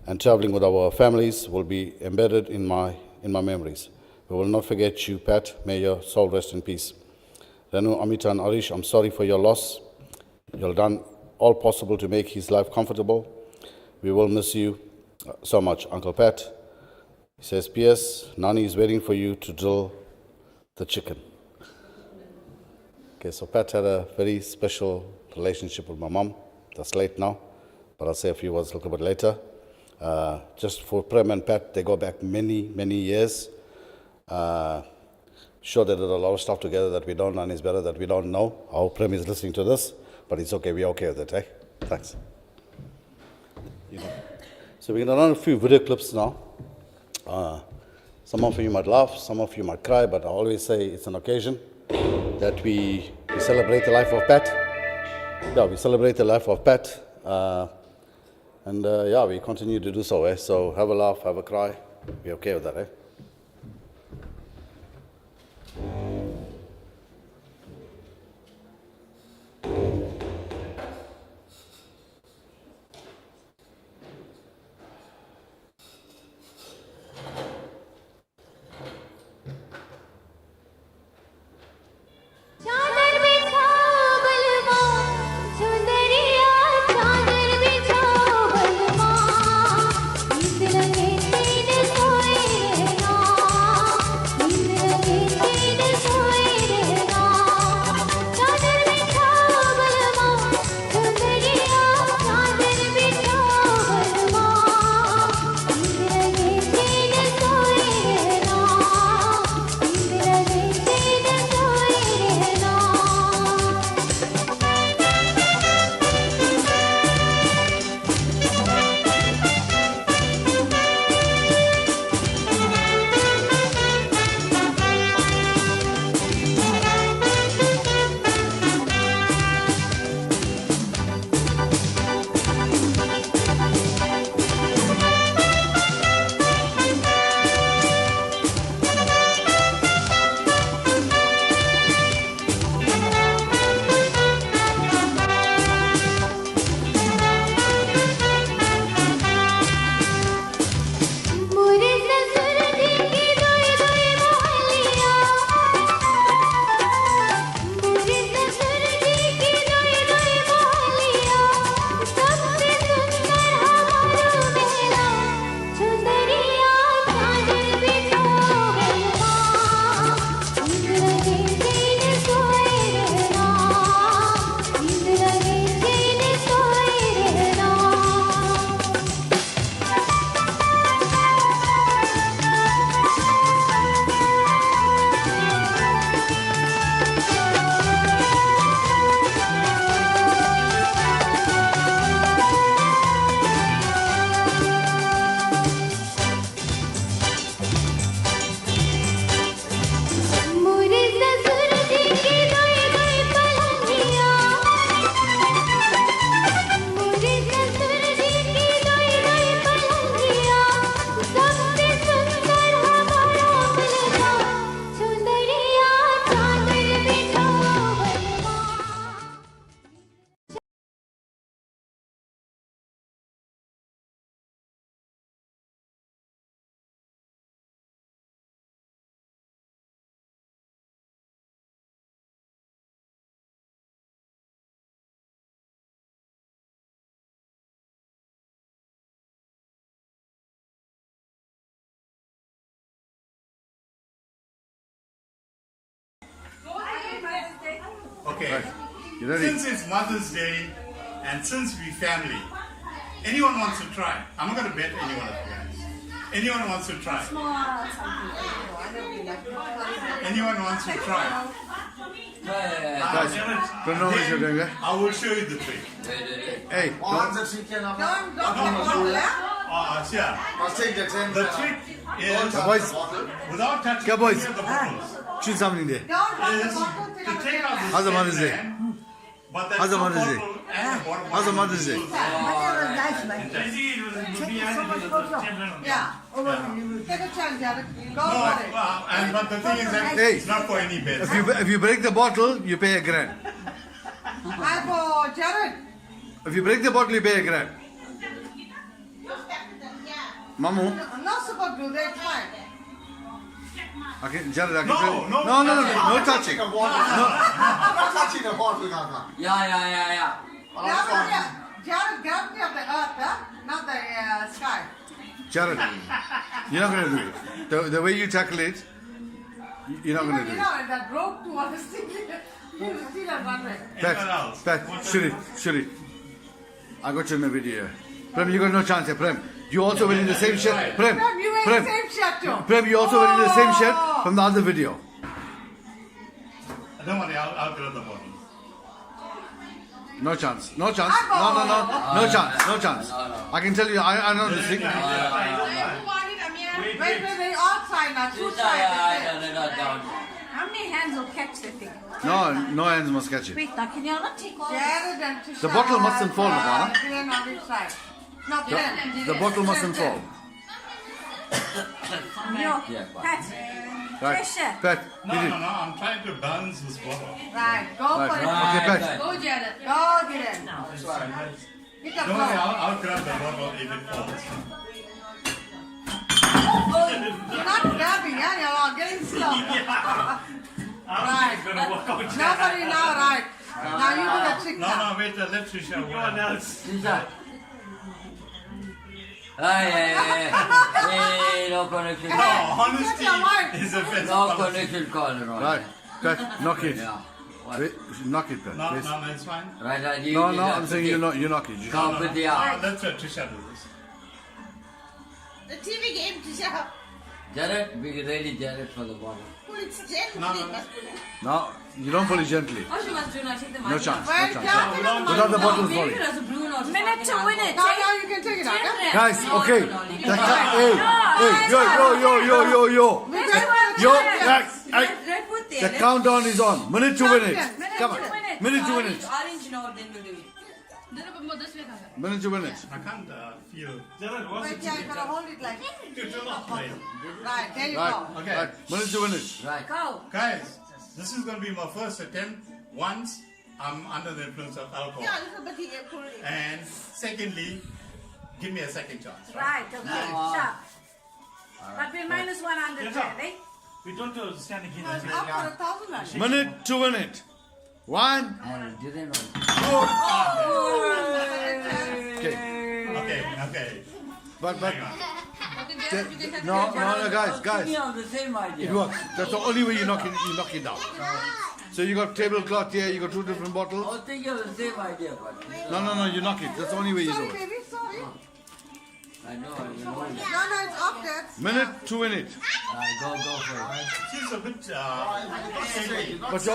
and traveling with our families will be embedded in my memories. We will not forget you, Pat. May your soul rest in peace. Renu, Amita, and Arish, I'm sorry for your loss. You've done all possible to make his life comfortable. We will miss you so much, Uncle Pat. He says, P.S. Nani is waiting for you to drill the chicken. Okay, so Pat had a very special relationship with my mom. That's late now, but I'll say a few words a little bit later. Just for Prem and Pat, they go back many, many years. Sure, they did a lot of stuff together that we don't know, and it's better that we don't know. I hope Prem is listening to this, but it's okay. We're okay with it, eh? Thanks. So we're going to run a few video clips now. Some of you might laugh, some of you might cry, but I always say it's an occasion that we celebrate the life of Pat. Yeah, we celebrate the life of Pat. And we continue to do so, eh? So have a laugh, have a cry. We're okay with that, eh? This You ready? Since it's Mother's Day and since we family, anyone wants to try? I'm not going to bet anyone of you guys. Anyone wants to try? Anyone wants to try? Guys, don't know what you're doing, eh? I will show you the trick. Hey, don't. Yeah. The trick is Boys, without touching Go, boys. any of the bottles. choose something there. Is to take out the How's the Mother's Day? stand, but there's How's the no Mother's Day? bottle and the bottom How's the bottle. Mother's Day? But the thing is that Hey. it's not for any bets. If you break the bottle, you pay $1,000. If you break the bottle, you pay $1,000. Mamu, Jared, I can tell you. No touching. I'm not touching the bottle, Kaka. Yeah. Jared grabbed me of the earth, not the sky. Jared, you're not going to do it. The way you tackle it, you're not going to do it. That rope to was still a runway. Pat, shoot it. I got you in the video. Prem, you got no chance here, Prem. You also went in the same shirt. Prem, You wear the same shirt too. Prem, you also went in the same shirt from the other video. Don't worry, I'll grab the bottle. No chance. No chance. No chance. I can tell you, I know this thing. Wait, all try now. Two try. How many hands will catch the thing? No hands must catch it. Wait, now can you not take all Jared and Tisha. The bottle mustn't fall, Navana. Glenn on each side. No, Glenn. The bottle mustn't fall. Pat. Right. Pressure. Pat, No, hit it. I'm trying to balance this bottle. Right, go for it. Okay, Pat. Go, Jared. Go, Glenn. Hit the Don't worry, floor. I'll grab the bottle if it falls. You're not grabbing, yeah? You're getting slow. Right. Nobody now, right. Now you do the trick now. No, wait, let Trisha. Go on else. Hey, no connection. No, honesty Get your mind. is the best No policy. connection call, Right. Pat, knock it. Yeah. Wait, knock it, Pat. No, please. it's fine. Right, you No, I'm saying you knock it. You Come with the Let's let Trisha do this. The TV game, Tisha. Jared, be ready, Jared, for the bottle. Pull it gently. No. No, you don't pull it gently. What you must do now, take the money. No chance. Well, Jared, Without the bottle falling. Minute to win it. now you can take it out. Yeah? Guys, okay. The countdown is on. Minute to win it. Come on. Minute to win it. Orange, no, then we'll do it. Minute to win it. I can't feel. Wait, yeah, you gotta hold it like. Right. Right, there you Right. go. Okay. Right. Minute to win it. Right. Go. Guys, this is going to be my first attempt. Once, I'm under the influence of alcohol. Yeah, little bit he can pull it. And secondly, give me a second chance. Right, okay, sharp. But we're minus 100 there, right? We don't stand again. It's up for 1,000 actually. Minute to win it. 1. Didn't Okay. Okay. But Hang on. no, guys. We have the same idea. It works. That's the only way you knock it down. So you got tablecloth here. You got 2 different I bottles. was thinking of the same idea, but No. You knock it. That's the only way you Sorry, do it. baby, sorry. I know. No, it's up there. Minute to win it. Go for it. She's a bit. But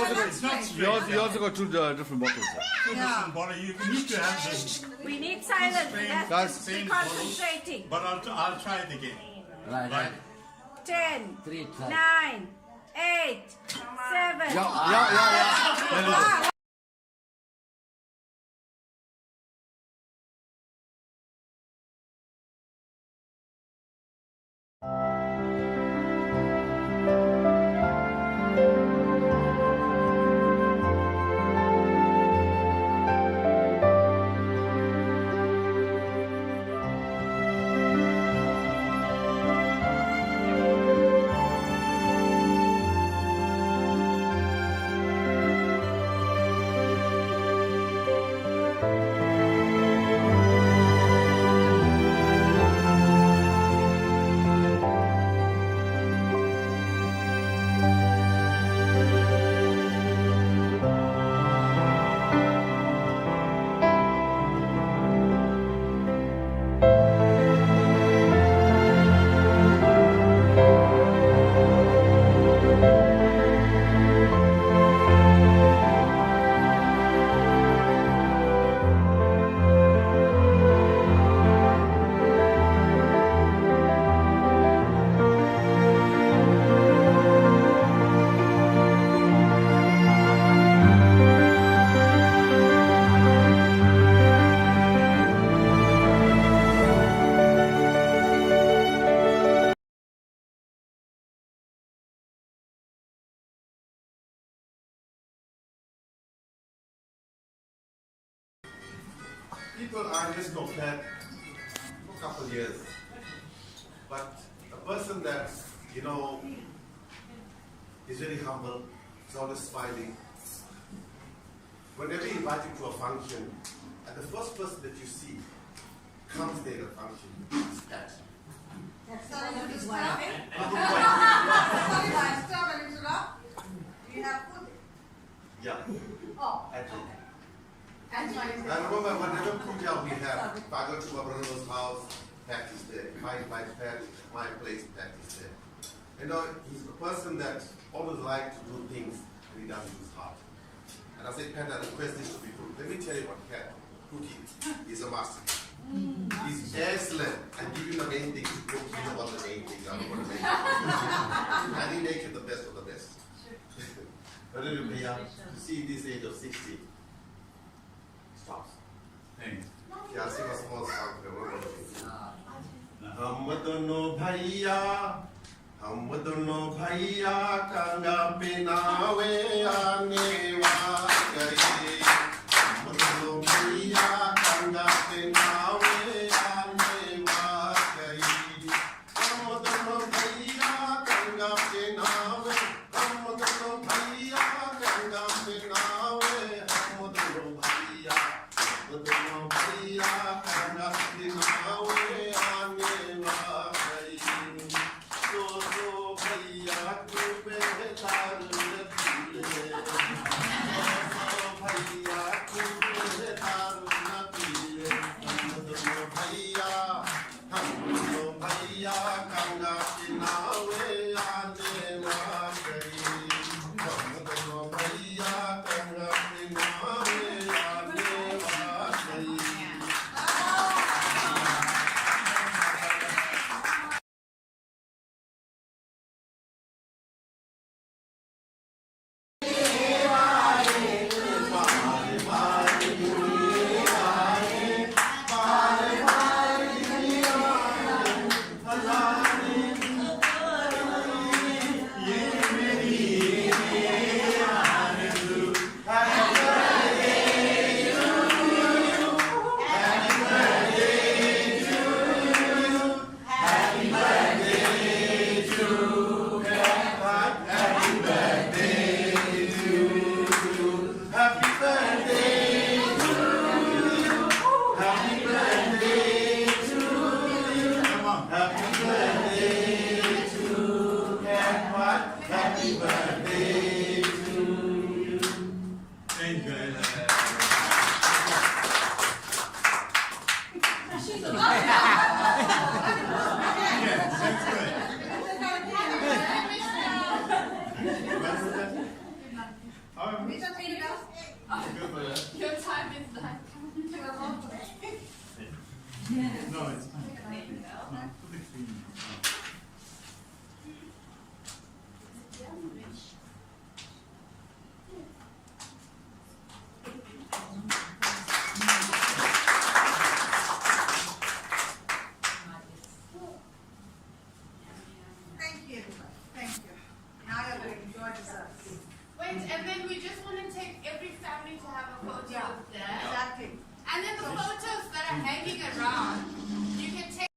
you also got 2 different bottles. Yeah. You need to have this. We need silence. We have Guys, to be concentrating. But I'll try it again. Right. 10, 3 9, 8, 7. Yeah. People are just compared for a couple of years. But a person that, you know, is very humble, is always smiling. Whenever you invite him to a function, and the first person that you see comes there at a function is Pat. You have food? Yeah. Oh. Actually. And I remember whenever puja we have, if I go to my brother's house, Pat is there. If I invite Pat, my place, Pat is there. You know, he's a person that always likes to do things and he does it with his heart. And I said, Pat, I request this to be cooked. Let me tell you what Pat, cooking is a master. He's excellent. I give you the main things to cook. You know what the main things are. What the main things. And he makes it the best of the best. But anyway, to see this age of 60, stops. Thanks. Yeah, sing a small song. हम दोनों भैया कंगा पिनावे आने वाले हम दोनों भैया कंगा पिनावे आने वाले हम दोनों भैया कंगा पिनावे हम दोनों भैया कंगा पिनावे हम दोनों भैया कंगा पिनावे आने वाले दो भैया को बेहतर नतीजे भैया को बेहतर नतीजे हम दोनों भैया गंगा किनारे आने वाले हम दोनों भैया गंगा किनारे आने वाले Your time is done. No, it's fine. Thank you, everybody. Thank you. Now you're going to enjoy yourselves. Wait, and then we just want to take every family to have a photo Yeah, with them. exactly. And then the photos that are hanging around, you can take.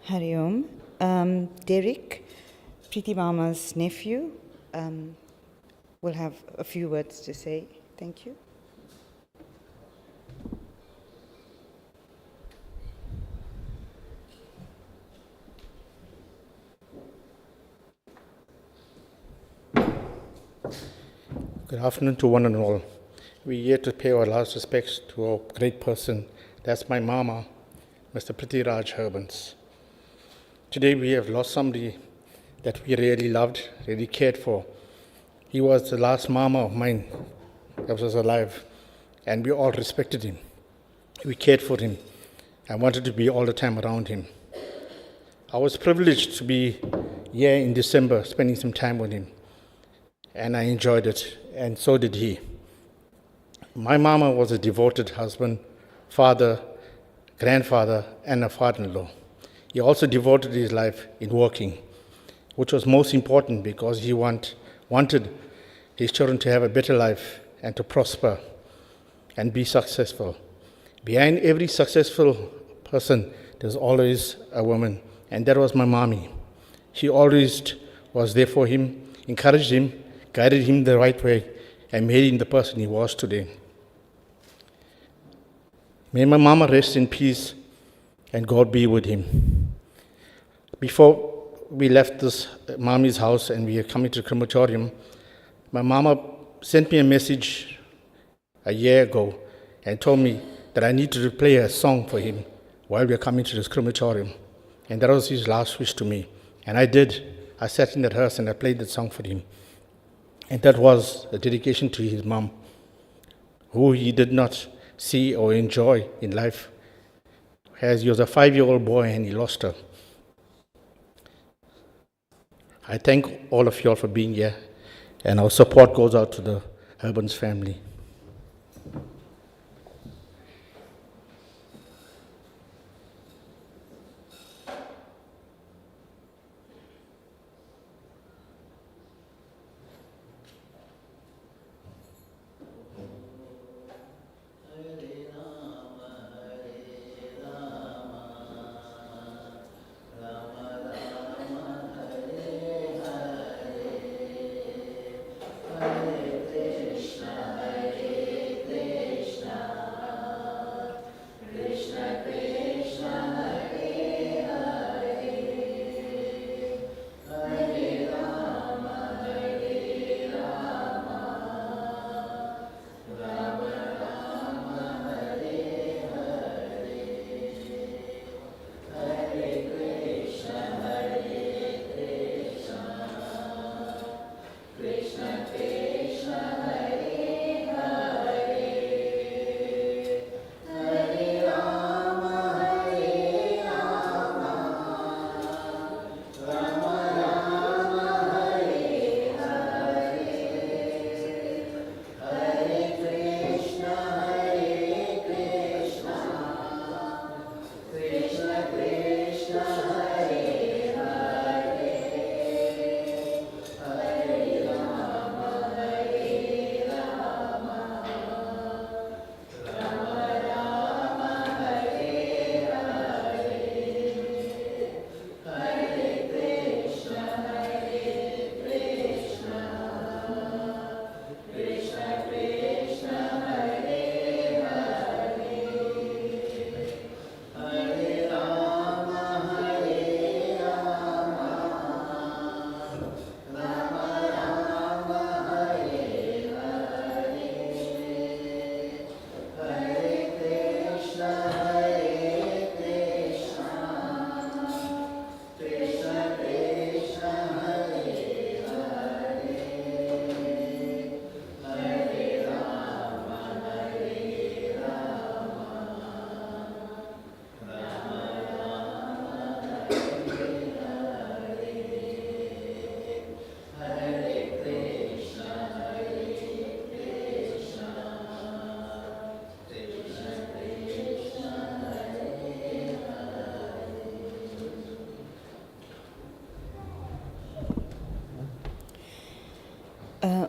Hari Om. Derek, Preeti Mama's nephew, will have a few words to say. Thank you. Good afternoon to one and all. We're here to pay our last respects to a great person. That's my mama, Mr. Prithiraj Hurbans. Today we have lost somebody that we really loved, really cared for. He was the last mama of mine that was alive, and we all respected him. We cared for him and wanted to be all the time around him. I was privileged to be here in December, spending some time with him, and I enjoyed it, and so did he. My mama was a devoted husband, father, grandfather, and a father-in-law. He also devoted his life in working, which was most important because he wanted his children to have a better life and to prosper and be successful. Behind every successful person, there's always a woman, and that was my mommy. She always was there for him, encouraged him, guided him the right way, and made him the person he was today. May my mama rest in peace, and God be with him. Before we left this mommy's house and we are coming to the crematorium, my mama sent me a message a year ago and told me that I need to play a song for him while we are coming to this crematorium. And that was his last wish to me. And I did. I sat in that hearse and I played that song for him. And that was a dedication to his mom, who he did not see or enjoy in life, as he was a 5-year-old boy and he lost her. I thank all of you all for being here, and our support goes out to the Hurbans family.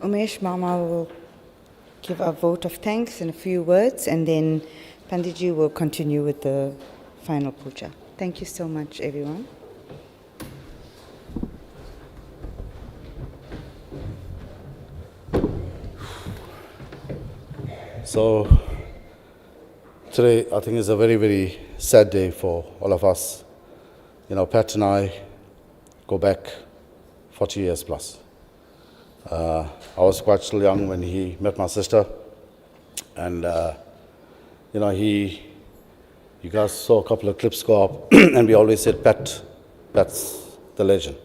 Umesh Mama will give a vote of thanks in a few words, and then Panditji will continue with the final puja. Thank you so much, everyone. So today, I think is a very, very sad day for all of us. You know, Pat and I go back 40 years plus. I was quite still young when he met my sister, and you know, you guys saw a couple of clips go up, and we always said, Pat's the legend.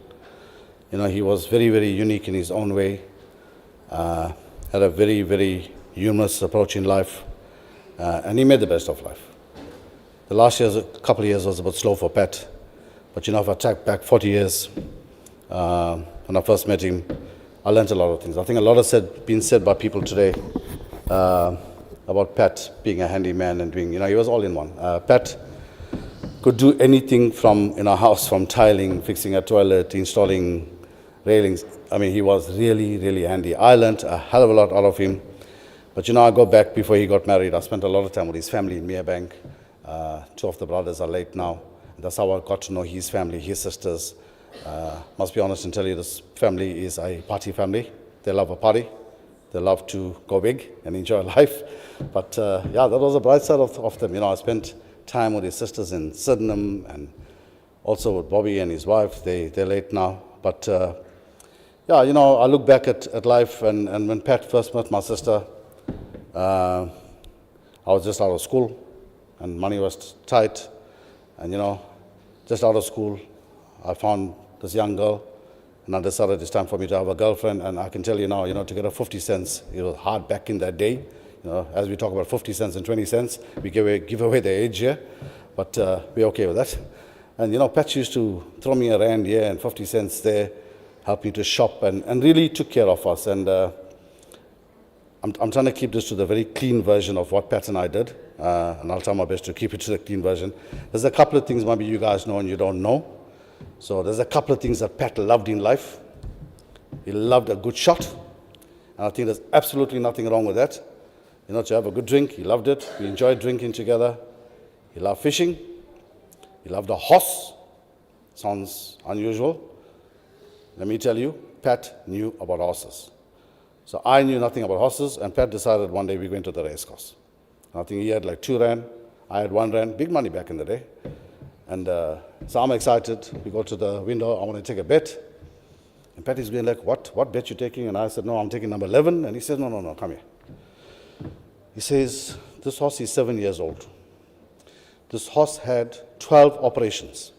You know, he was very, very unique in his own way, had a very, very humorous approach in life, and he made the best of life. The last couple of years was a bit slow for Pat, but you know, if I track back 40 years, when I first met him, I learned a lot of things. I think a lot has been said by people today about Pat being a handyman and doing, you know, he was all in one. Pat could do anything from in our house, from tiling, fixing a toilet, installing railings. I mean, he was really, really handy. I learned a hell of a lot out of him. But you know, I go back before he got married. I spent a lot of time with his family in Merebank. Two of the brothers are late now. That's how I got to know his family, his sisters. Must be honest and tell you, this family is a party family. They love a party. They love to go big and enjoy life. But yeah, that was a bright side of them. You know, I spent time with his sisters in Sydenham and also with Bobby and his wife. They're late now. But yeah, you know, I look back at life, and when Pat first met my sister, I was just out of school and money was tight, and you know, just out of school, I found this young girl, and I decided it's time for me to have a girlfriend. And I can tell you now, you know, to get a 50 cents, it was hard back in that day. You know, as we talk about 50 cents and 20 cents, we give away the age here, but we're okay with that. And you know, Pat used to throw me a rand here and 50 cents there, help me to shop, and really took care of us. And I'm trying to keep this to the very clean version of what Pat and I did, and I'll try my best to keep it to the clean version. There's a couple of things maybe you guys know and you don't know. So there's a couple of things that Pat loved in life. He loved a good shot, and I think there's absolutely nothing wrong with that. You know, to have a good drink, he loved it. We enjoyed drinking together. He loved fishing. He loved a horse. Sounds unusual. Let me tell you, Pat knew about horses. So I knew nothing about horses, and Pat decided one day we went to the race course. I think he had like 2 rand, I had 1 rand, big money back in the day. And so I'm excited. We go to the window, I want to take a bet. And Pat is going like, what bet you taking? And I said, no, I'm taking number 11. And he says, no, come here. He says, this horse is 7 years old. This horse had 12 operations.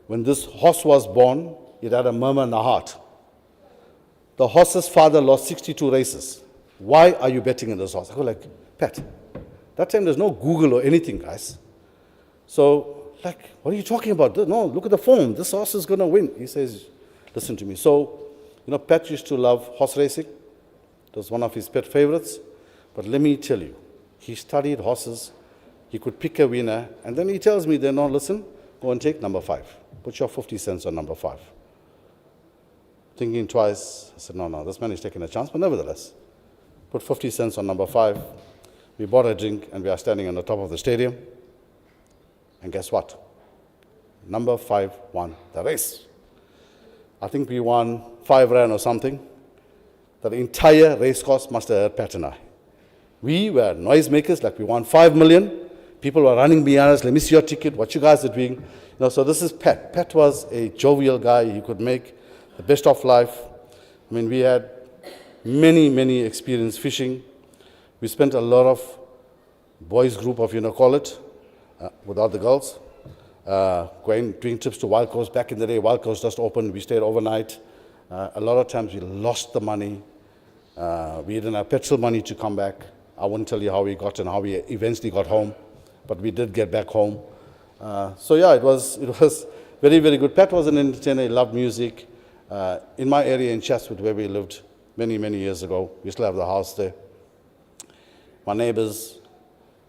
When this horse was born, it had a murmur in the heart. The horse's father lost 62 races. Why are you betting in this horse? I go like, Pat, that time there's no Google or anything, guys. So, like, what are you talking about? No, look at the form. This horse is going to win. He says, listen to me. So, you know, Pat used to love horse racing. It was one of his pet favorites. But let me tell you, he studied horses. He could pick a winner. And then he tells me, then, no, listen, go and take number 5. Put your 50 cents on number 5. Thinking twice, I said, no, this man is taking a chance. But nevertheless, put 50 cents on number 5. We bought a drink, and we are standing on the top of the stadium. And guess what? Number 5 won the race. I think we won 5 rand or something. The entire race course must have heard Pat and I. We were noisemakers, like we won 5 million. People were running behind us, let me see your ticket, what you guys are doing. You know, so this is Pat. Pat was a jovial guy. He could make the best of life. I mean, we had many experience fishing. We spent a lot of boys group of, call it, without the girls, doing trips to Wild Coast. Back in the day, Wild Coast just opened. We stayed overnight. A lot of times we lost the money. We didn't have petrol money to come back. I won't tell you how we got and how we eventually got home, but we did get back home. So yeah, it was very good. Pat was an entertainer. He loved music. In my area in Chatswood, where we lived many years ago, we still have the house there. My neighbors,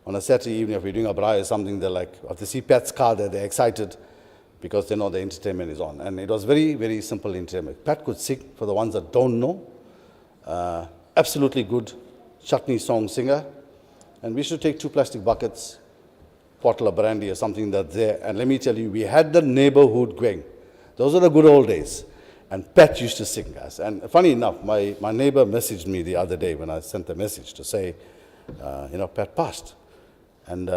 on a Saturday evening, if we're doing a braai or something, they're like, if they see Pat's car there, they're excited because they know the entertainment is on. And it was very simple entertainment. Pat could sing, for the ones that don't know. Absolutely good chutney song singer. And we should take 2 plastic buckets, bottle of brandy or something that's there. And let me tell you, we had the neighborhood going. Those are the good old days. And Pat used to sing, guys. And funny enough, my neighbor messaged me the other day when I sent a message to say, Pat passed. And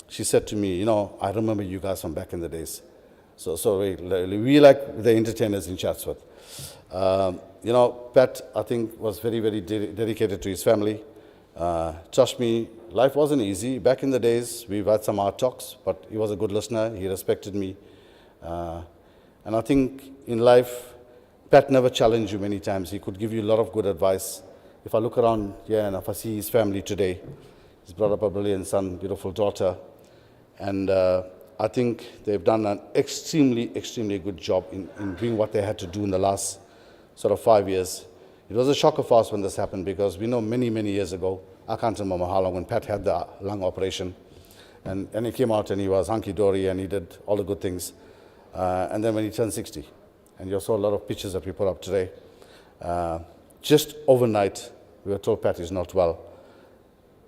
she said to me, I remember you guys from back in the days. So we like the entertainers in Chatsworth. Pat, I think, was very, very dedicated to his family. Trust me, life wasn't easy. Back in the days, we've had some hard talks, but he was a good listener. He respected me. And I think in life, Pat never challenged you many times. He could give you a lot of good advice. If I look around here and if I see his family today, he's brought up a brilliant son, beautiful daughter. And I think they've done an extremely, extremely good job in doing what they had to do in the last sort of 5 years. It was a shocker for us when this happened because we know many, many years ago, I can't remember how long, when Pat had the lung operation. And he came out and he was hunky-dory and he did all the good things. And then when he turned 60, and you saw a lot of pictures that we put up today, just overnight, we were told Pat is not well.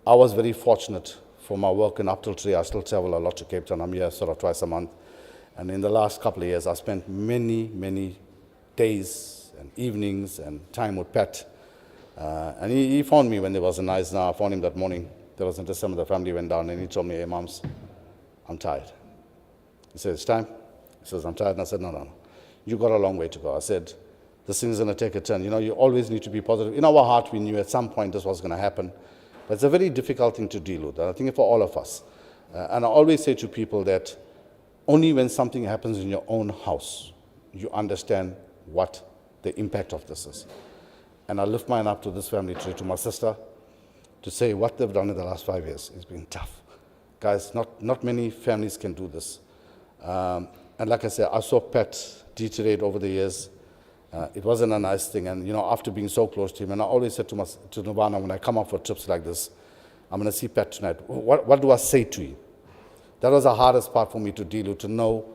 I was very fortunate for my work in up till today. I still travel a lot to Cape Town. I'm here sort of twice a month. And in the last couple of years, I spent many, many days and evenings and time with Pat. And he phoned me when there was a nice now. I phoned him that morning. There was in December, the family went down, and he told me, hey, Moms, I'm tired. He said, it's time? He says, I'm tired. And I said, no. You got a long way to go. I said, this thing's going to take a turn. You always need to be positive. In our heart, we knew at some point this was going to happen. But it's a very difficult thing to deal with. And I think for all of us. And I always say to people that only when something happens in your own house, you understand what the impact of this is. And I lift mine up to this family tree, to my sister, to say what they've done in the last 5 years. It's been tough. Guys, not many families can do this. And like I said, I saw Pat deteriorate over the years. It wasn't a nice thing. And, after being so close to him, and I always said to Nirvana, when I come up for trips like this, I'm going to see Pat tonight. What do I say to him? That was the hardest part for me to deal with, to know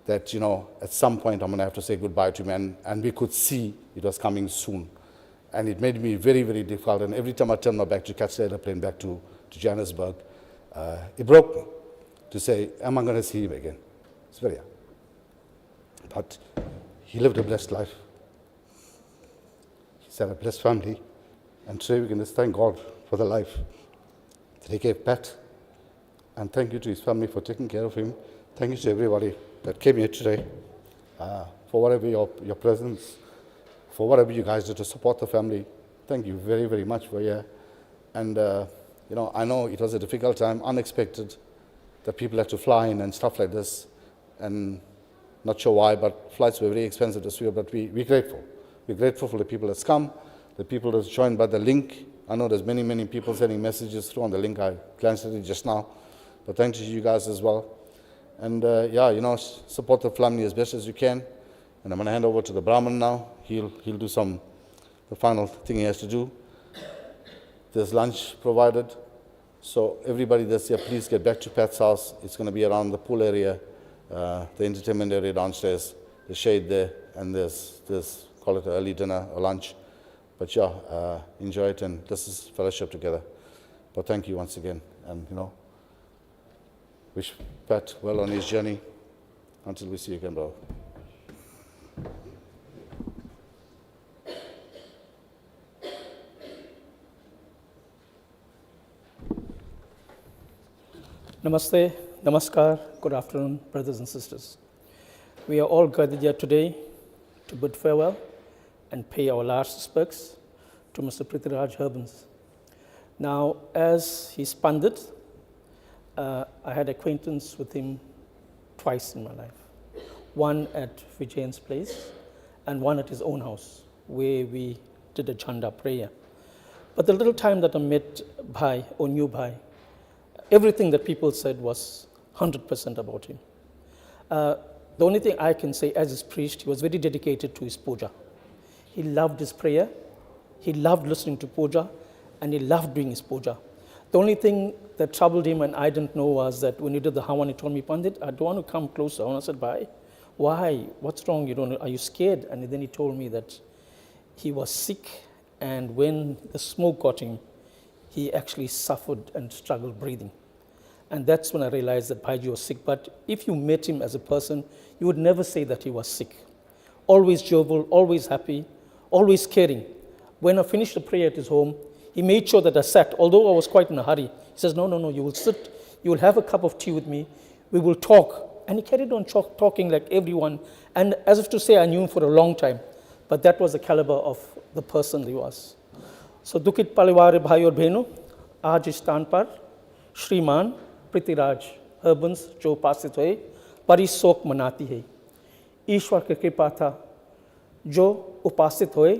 that, at some point I'm going to have to say goodbye to him. And we could see it was coming soon. And it made me very, very difficult. And every time I turned my back to catch the airplane back to Johannesburg, it broke me to say, am I going to see him again? It's very hard. But he lived a blessed life. He's had a blessed family. And today we can just thank God for the life that he gave Pat. And thank you to his family for taking care of him. Thank you to everybody that came here today for whatever your presence, for whatever you guys did to support the family. Thank you very, very much for here. And, I know it was a difficult time, unexpected, that people had to fly in and stuff like this. And not sure why, but flights were very expensive this year, but we're grateful. We're grateful for the people that's come, the people that's joined by the link. I know there's many, many people sending messages through on the link. I glanced at it just now. But thanks to you guys as well. And support the family as best as you can. And I'm going to hand over to the Brahmin now. He'll do the final thing he has to do. There's lunch provided. So everybody that's here, please get back to Pat's house. It's going to be around the pool area, the entertainment area downstairs, the shade there, and there's call it an early dinner or lunch. But enjoy it, and this is fellowship together. But thank you once again, and wish Pat well on his journey. Until we see you again, bro. Namaste, Namaskar, good afternoon, brothers and sisters. We are all gathered here today to bid farewell and pay our last respects to Mr. Prithiraj Hurbans. Now, as he's pundit, I had acquaintance with him twice in my life. One at Vijayan's place and one at his own house, where we did a chanda prayer. But the little time that I met Bhai or knew Bhai, everything that people said was 100% about him. The only thing I can say as his priest, he was very dedicated to his puja. He loved his prayer, he loved listening to puja, and he loved doing his puja. The only thing that troubled him and I didn't know was that when he did the Hawan, he told me, Pandit, I don't want to come closer. And I said, Bhai, why? What's wrong? Are you scared? And then he told me that he was sick, and when the smoke got him, he actually suffered and struggled breathing. And that's when I realized that Bhaiji was sick. But if you met him as a person, you would never say that he was sick. Always jovial, always happy, always caring. When I finished the prayer at his home, he made sure that I sat, although I was quite in a hurry. He says, no, you will sit, you will have a cup of tea with me, we will talk. And he carried on talking like everyone, and as if to say I knew him for a long time. But that was the caliber of the person he was. So दुखित परिवार भाई और बहनों, आज इस स्थान पर श्रीमान पृथ्वीराज हर्बन्स जो उपस्थित हुए, बड़ी शोक मनाती है। ईश्वर की कृपा था, जो उपस्थित हुए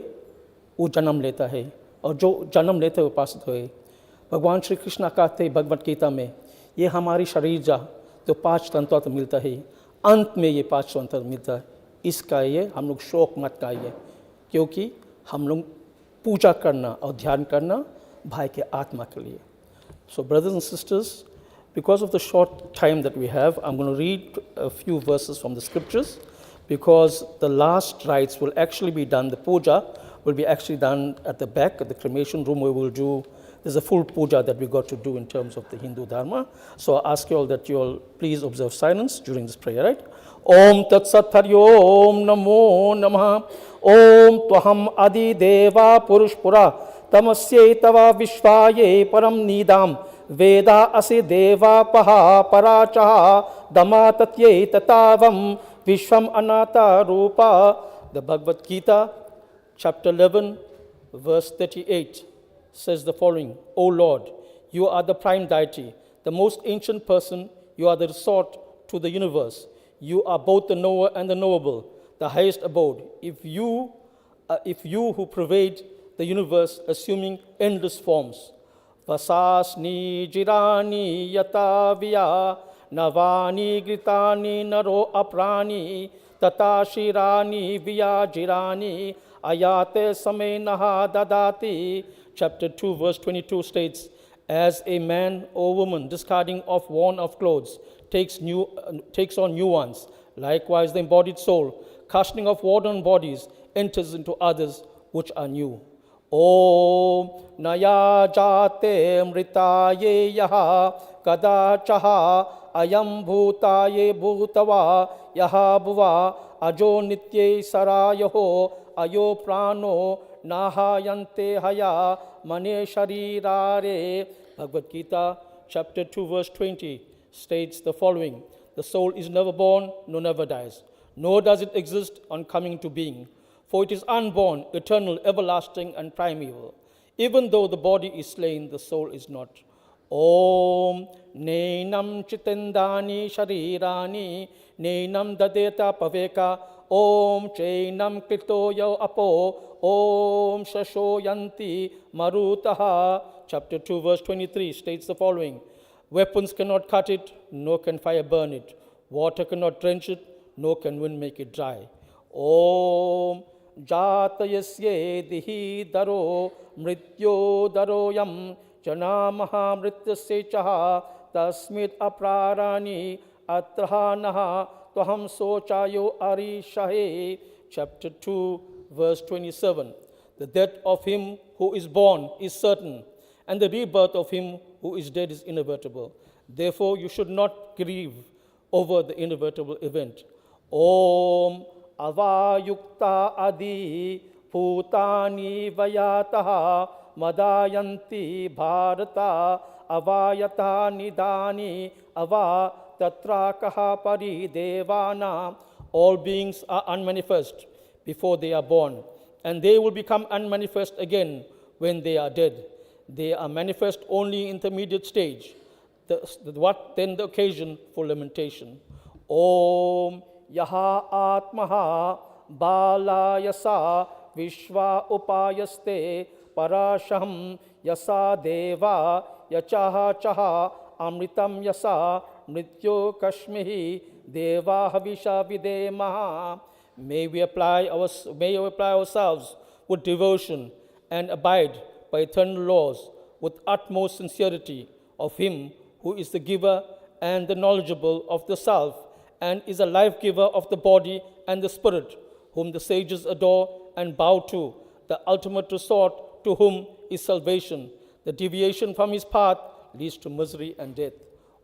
वो जन्म लेता है, और जो जन्म लेते हुए उपस्थित हुए। भगवान श्री कृष्ण कहते हैं भगवत गीता में, ये हमारी शरीर जा तो 5 तंत्र मिलता है, अंत में ये 5 तंत्र मिलता है। इसका ये हम लोग शोक मत गाइए, क्योंकि हम लोग पूजा करना और ध्यान करना भाई के आत्मा के लिए। So brothers and sisters, because of the short time that we have, I'm going to read a few verses from the scriptures, because the last rites will actually be done, the puja will be actually done at the back, at the cremation room, where we'll do, there's a full puja that we got to do in terms of the Hindu Dharma. So I ask you all that you all please observe silence during this prayer, right? Om Tat Sat Hari Om Namo Namah Om Tvaham Adi Deva Purushpura Tamasye Tava Vishwaye Param Nidam Veda Ase Deva Paha Parachaha Dhamma Tatye Tatavam Vishwam Anata Rupa. The Bhagavad Gita, chapter 11, verse 38, says the following: O Lord, you are the prime deity, the most ancient person, you are the resort to the universe. You are both the knower and the knowable, the highest abode. If you who pervade the universe, assuming endless forms, vasasni jirani yataviya navani gritani naro aprani tata shirani vya jirani ayate samenaha dadati. Chapter 2, verse 22 states, as a man or woman discarding of worn-off clothes takes on new ones, likewise the embodied soul, casting off worn bodies, enters into others which are new. Om naya jate mritaye yaha kada chaha ayam bhutaye bhutava yaha bhuva ajo nitye sarayaho ayo prano nahayante haya mane sharirare. Bhagavad Gita, chapter 2, verse 20 states the following: the soul is never born, nor never dies, nor does it exist on coming into being, for it is unborn, eternal, everlasting, and primeval. Even though the body is slain, the soul is not. Om Nenam Chitendani Sharirani Nenam Dadeta Paveka Om Chainam Krito Yo Apo Om Shasho Yanti Marutaha. Chapter 2, verse 23 states the following: weapons cannot cut it, nor can fire burn it. Water cannot drench it, nor can wind make it dry. Om Jatayasye Dihi Daro Mrityo Daroyam Janamaha Mrityasye Chaha Tasmit Aprarani Atrahanaha Twaham Sochayo Arishahe. Chapter 2, verse 27. The death of him who is born is certain, and the rebirth of him who is dead is inevitable. Therefore, you should not grieve over the inevitable event. Om Avayukta Adi Bhutani Vayataha Madayanti Bharata Avayata Nidani Ava Tatrakaha Paridevana. All beings are unmanifest before they are born, and they will become unmanifest again when they are dead. They are manifest only in intermediate stage. What then the occasion for lamentation? Om Yaha Atmaha Bala Yasa Vishwa Upayaste Parasham Yasa Deva Yachaha Chaha Amritam Yasa Mrityo Kashmihi Deva Havisha Videmaha. May we apply ourselves with devotion and abide by eternal laws with utmost sincerity of him who is the giver and the knowledgeable of the self, and is a life giver of the body and the spirit, whom the sages adore and bow to, the ultimate resort to whom is salvation. The deviation from his path leads to misery and death.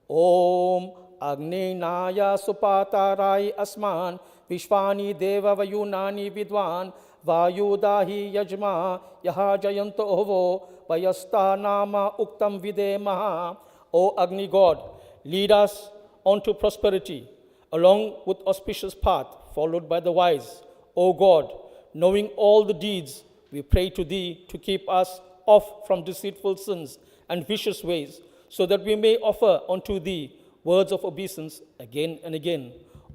Om Agninaya Supatarai Asman Vishwani Deva Vayunani Vidwan Vayudahi Yajma Yaha Jayanto Ovo Vayasta Nama Uktam Vide Maha. O Agni God, lead us onto prosperity along with auspicious path followed by the wise. O God, knowing all the deeds, we pray to Thee to keep us off from deceitful sins and vicious ways, so that we may offer unto Thee words of obeisance again and again.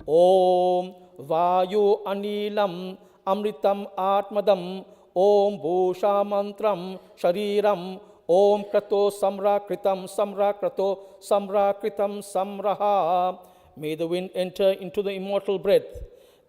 Om Vayu Anilam Amritam Atmadam Om Bhusha Mantram Shariram Om Krato Samrakritam Samrakrato Samrakritam Samraha. May the wind enter into the immortal breath.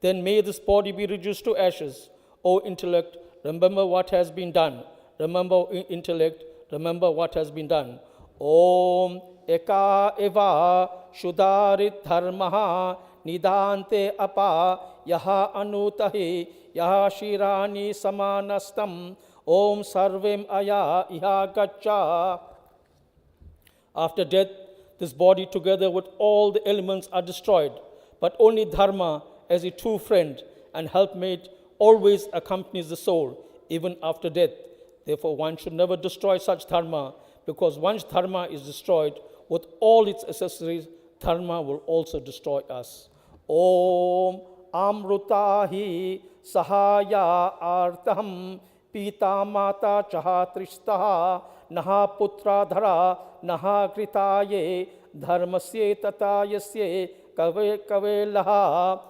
Then may this body be reduced to ashes. O intellect, remember what has been done. Remember, intellect, remember what has been done. Om Eka Eva Shudarit Dharmaha Nidante Apa Yaha Anutahi Yaha Shirani Samanastam Om Sarvem Aya Iha Gacha. After death, this body together with all the elements are destroyed, but only Dharma as a true friend and helpmate always accompanies the soul, even after death. Therefore, one should never destroy such Dharma, because once Dharma is destroyed, with all its accessories, Dharma will also destroy us. Om Amrutahi Sahaya Artam Pita Mata Chahatrishtaha Naha Putra Dhara Naha Kritaye Dharmasye Tatayasye Kave Kave Laha.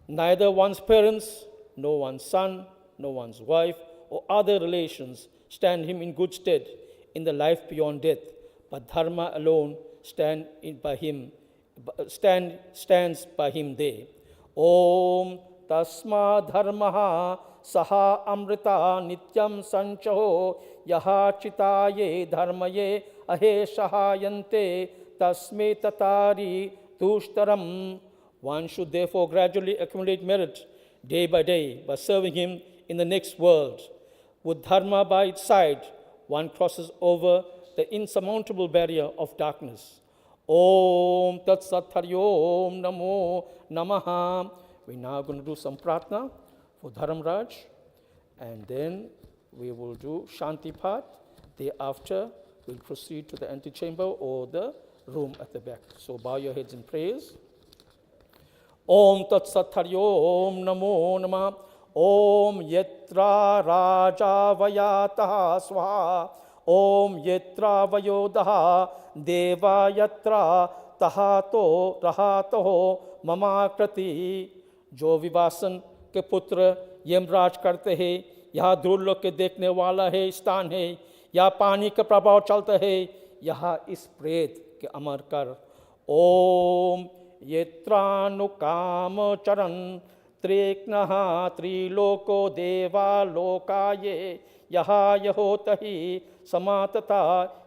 Neither one's parents, no one's son, no one's wife, or other relations stand him in good stead in the life beyond death, but Dharma alone stands by him there. Om Tasma Dharmaha Saha Amrita Nityam Sanchaho Yaha Chitaye Dharmaye Ahe Shahayante Tasme Tatari Tushtaram. One should therefore gradually accumulate merit day by day by serving him in the next world. With Dharma by its side, one crosses over the insurmountable barrier of darkness. Om Tat Sat Hari Om Namo Namaha. We're now going to do some pratna for Dharamraj, and then we will do Shanti Path. Thereafter, we'll proceed to the antechamber or the room at the back. So bow your heads in prayers. Om Tat Sat Hari Om Namo Namaha. Om Yetra Raja Vayataha Swaha. Om Yetra Vayodaha Deva Yatra Tahato Rahato Mamakrati. जो विवासन के पुत्र यमराज करते हैं, यहाँ ध्रुवलोक के देखने वाला है स्थान है, यहाँ पानी का प्रभाव चलता है, यहाँ इस प्रेत के अमर कर. ओम येत्रानुकाम चरण त्रिक्नः त्रिलोको देवा लोकाये यहाँ यहोतहि समातता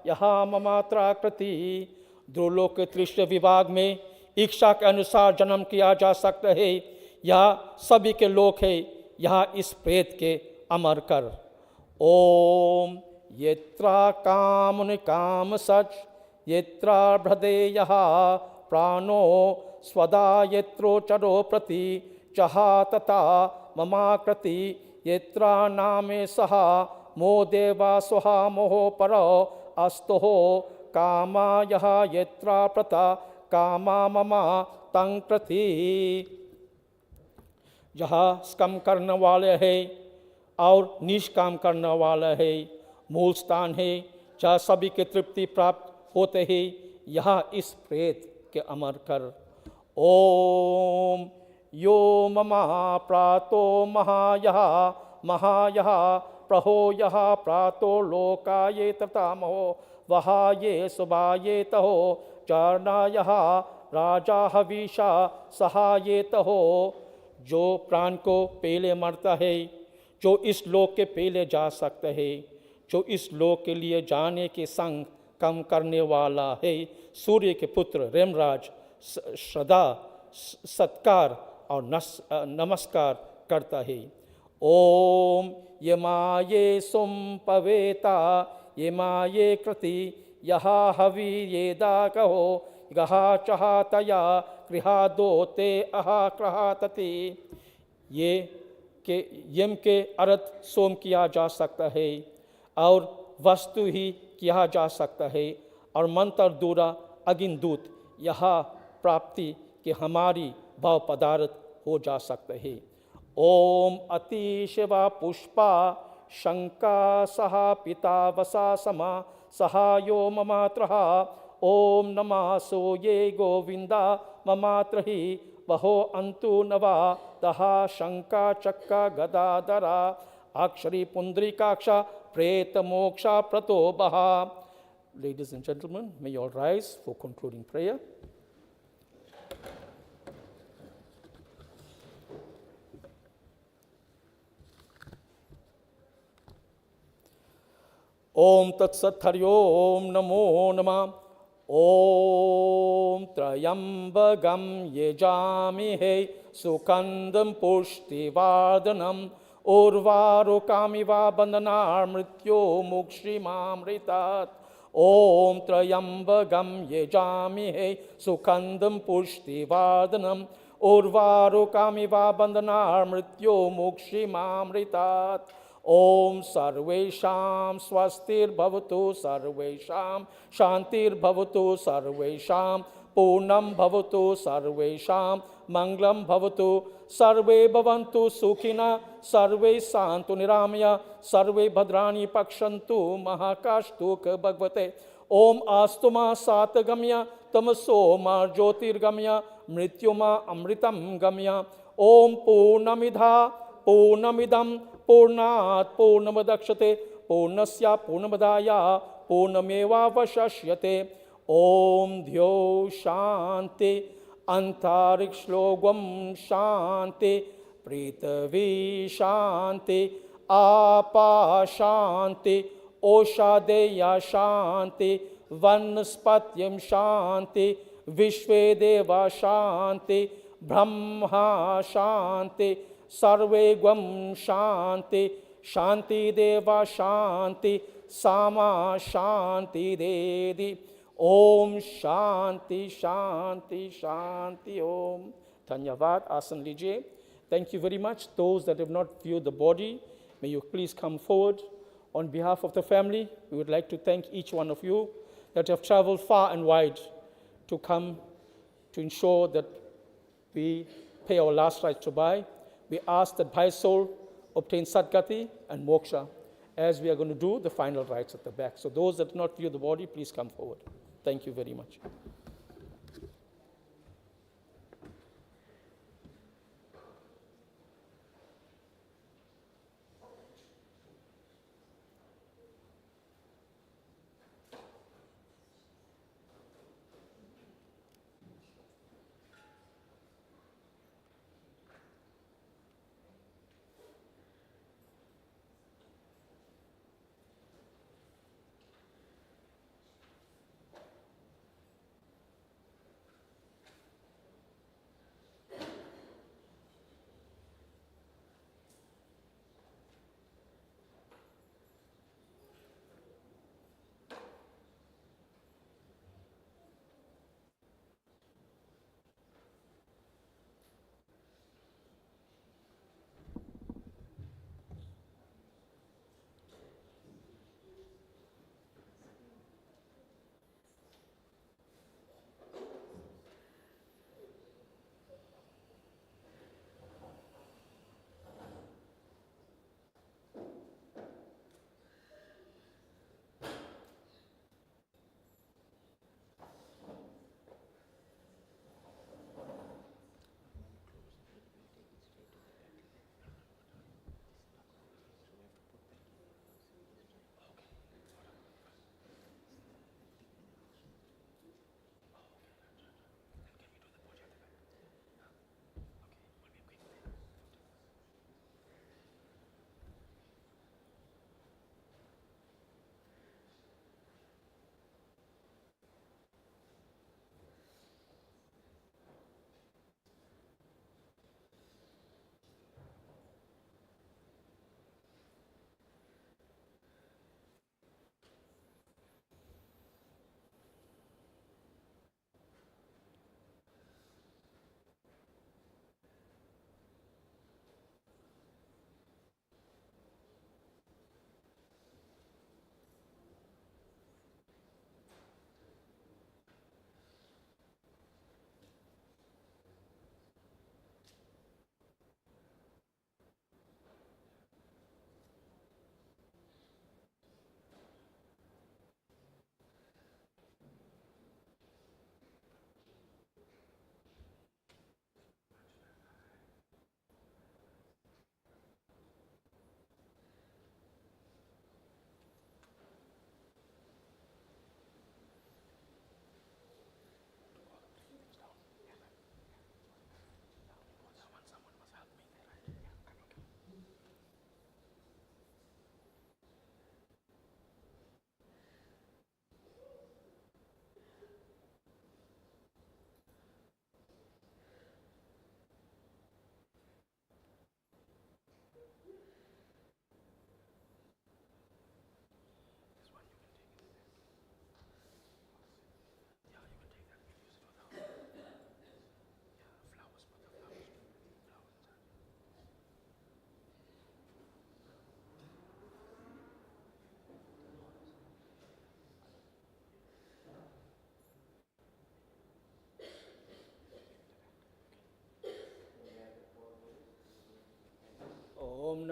यहाँ ममात्राकृति. ध्रुवलोक के तृष्ण विभाग में इच्छा के अनुसार जन्म किया जा सकता है, यह सभी के लोक है, यहाँ इस प्रेत के अमर कर. ओम येत्रा कामुनि काम सच येत्रा भ्रदेयः प्राणो स्वदा येत्रो चरो प्रति चहा तथा ममाकृति येत्रा नामे सहा मो देवा स्वहा मोहो परो अस्तुहो कामा यः येत्रा प्रता कामा ममा तंग प्रति. जहाँ स्कम करने वाले है और निष्काम करने वाला है, मूल स्थान है जहाँ सभी के तृप्ति प्राप्त होते हैं, यहाँ इस प्रेत के अमर कर. ओम यो ममा प्रातो महायः प्रहो यः प्रातो लोकाये ततामहो वहाये सुभाये तहो चारणायः राजा हवीशा सहाये तहो. जो प्राण को पहले मरता है, जो इस लोक के पहले जा सकता है, जो इस लोक के लिए जाने के संग कम करने वाला है, सूर्य के पुत्र रेमराज श्रद्धा सत्कार और नमस्कार करता है. ओम यमाये सुम पवेता यमाये कृति यहा हवि येदा कहो गहा चहातया गृहादोते अहा क्रहातति। ये के यम के अर्थ सोम किया जा सकता है और वस्तु ही किया जा सकता है, और मंत्र दूरा अगिनदूत यह प्राप्ति के हमारी भाव पदार्थ हो जा सकते हैं। ओम अति शिवा पुष्पा शंका सहा पिता वसा समा सहायो ममात्रः। ओम नमासो ये गोविंदा ममात्रहि वहो अंतु नवा तहा शंका चक्का गदाधरा अक्षरी पुंडरीकाक्षा प्रेत मोक्षा प्रतो बहा। Ladies and gentlemen, may you all rise for concluding prayer. Om Tat Sat Hari Om Namo Namah. Om Trayambagam Yejamihe Sukandam Pushti Vardhanam Urvarukamiva Bandhanar Mrityo Mukshimamritat. Om Trayambagam Yejamihe Sukandam Pushti Vardhanam Urvarukamiva Bandhanar Mrityo Mukshimamritat. Om Sarvesham Swastir Bhavatu Sarvesham Shantir Bhavatu Sarvesham Purnam Bhavatu Sarvesham Manglam Bhavatu Sarve Bhavantu Sukhina Sarve Santu Niramaya Sarve Bhadrani Pakshantu Mahakashtu Bhagavate. Om Astuma Satagamya Tamasoma Jyotirgamya Mrityuma Amritam Gamya. Om Purnamidha Purnamidam Purnat Purnamadakshate Purnasya Purnamadaya Purnamevavashashyate. Om Dhyo Shanti Antarikshloguam Shanti Prithvi Shanti Apa Shanti Oshadeya Shanti Vanaspatyam Shanti Vishvedeva Shanti Brahma Shanti Sarvegvam Shanti Shanti Deva Shanti Sama Shanti Dedi. Om Shanti Shanti Shanti Om. Dhanyavad. Asan lijiye. Thank you very much. Those that have not viewed the body, may you please come forward. On behalf of the family, we would like to thank each one of you that have traveled far and wide to come to ensure that we pay our last rites to Bhai. We ask that Bhai's soul obtain Sadgati and Moksha as we are going to do the final rites at the back. So those that have not viewed the body, please come forward. Thank you very much.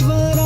Rameshwar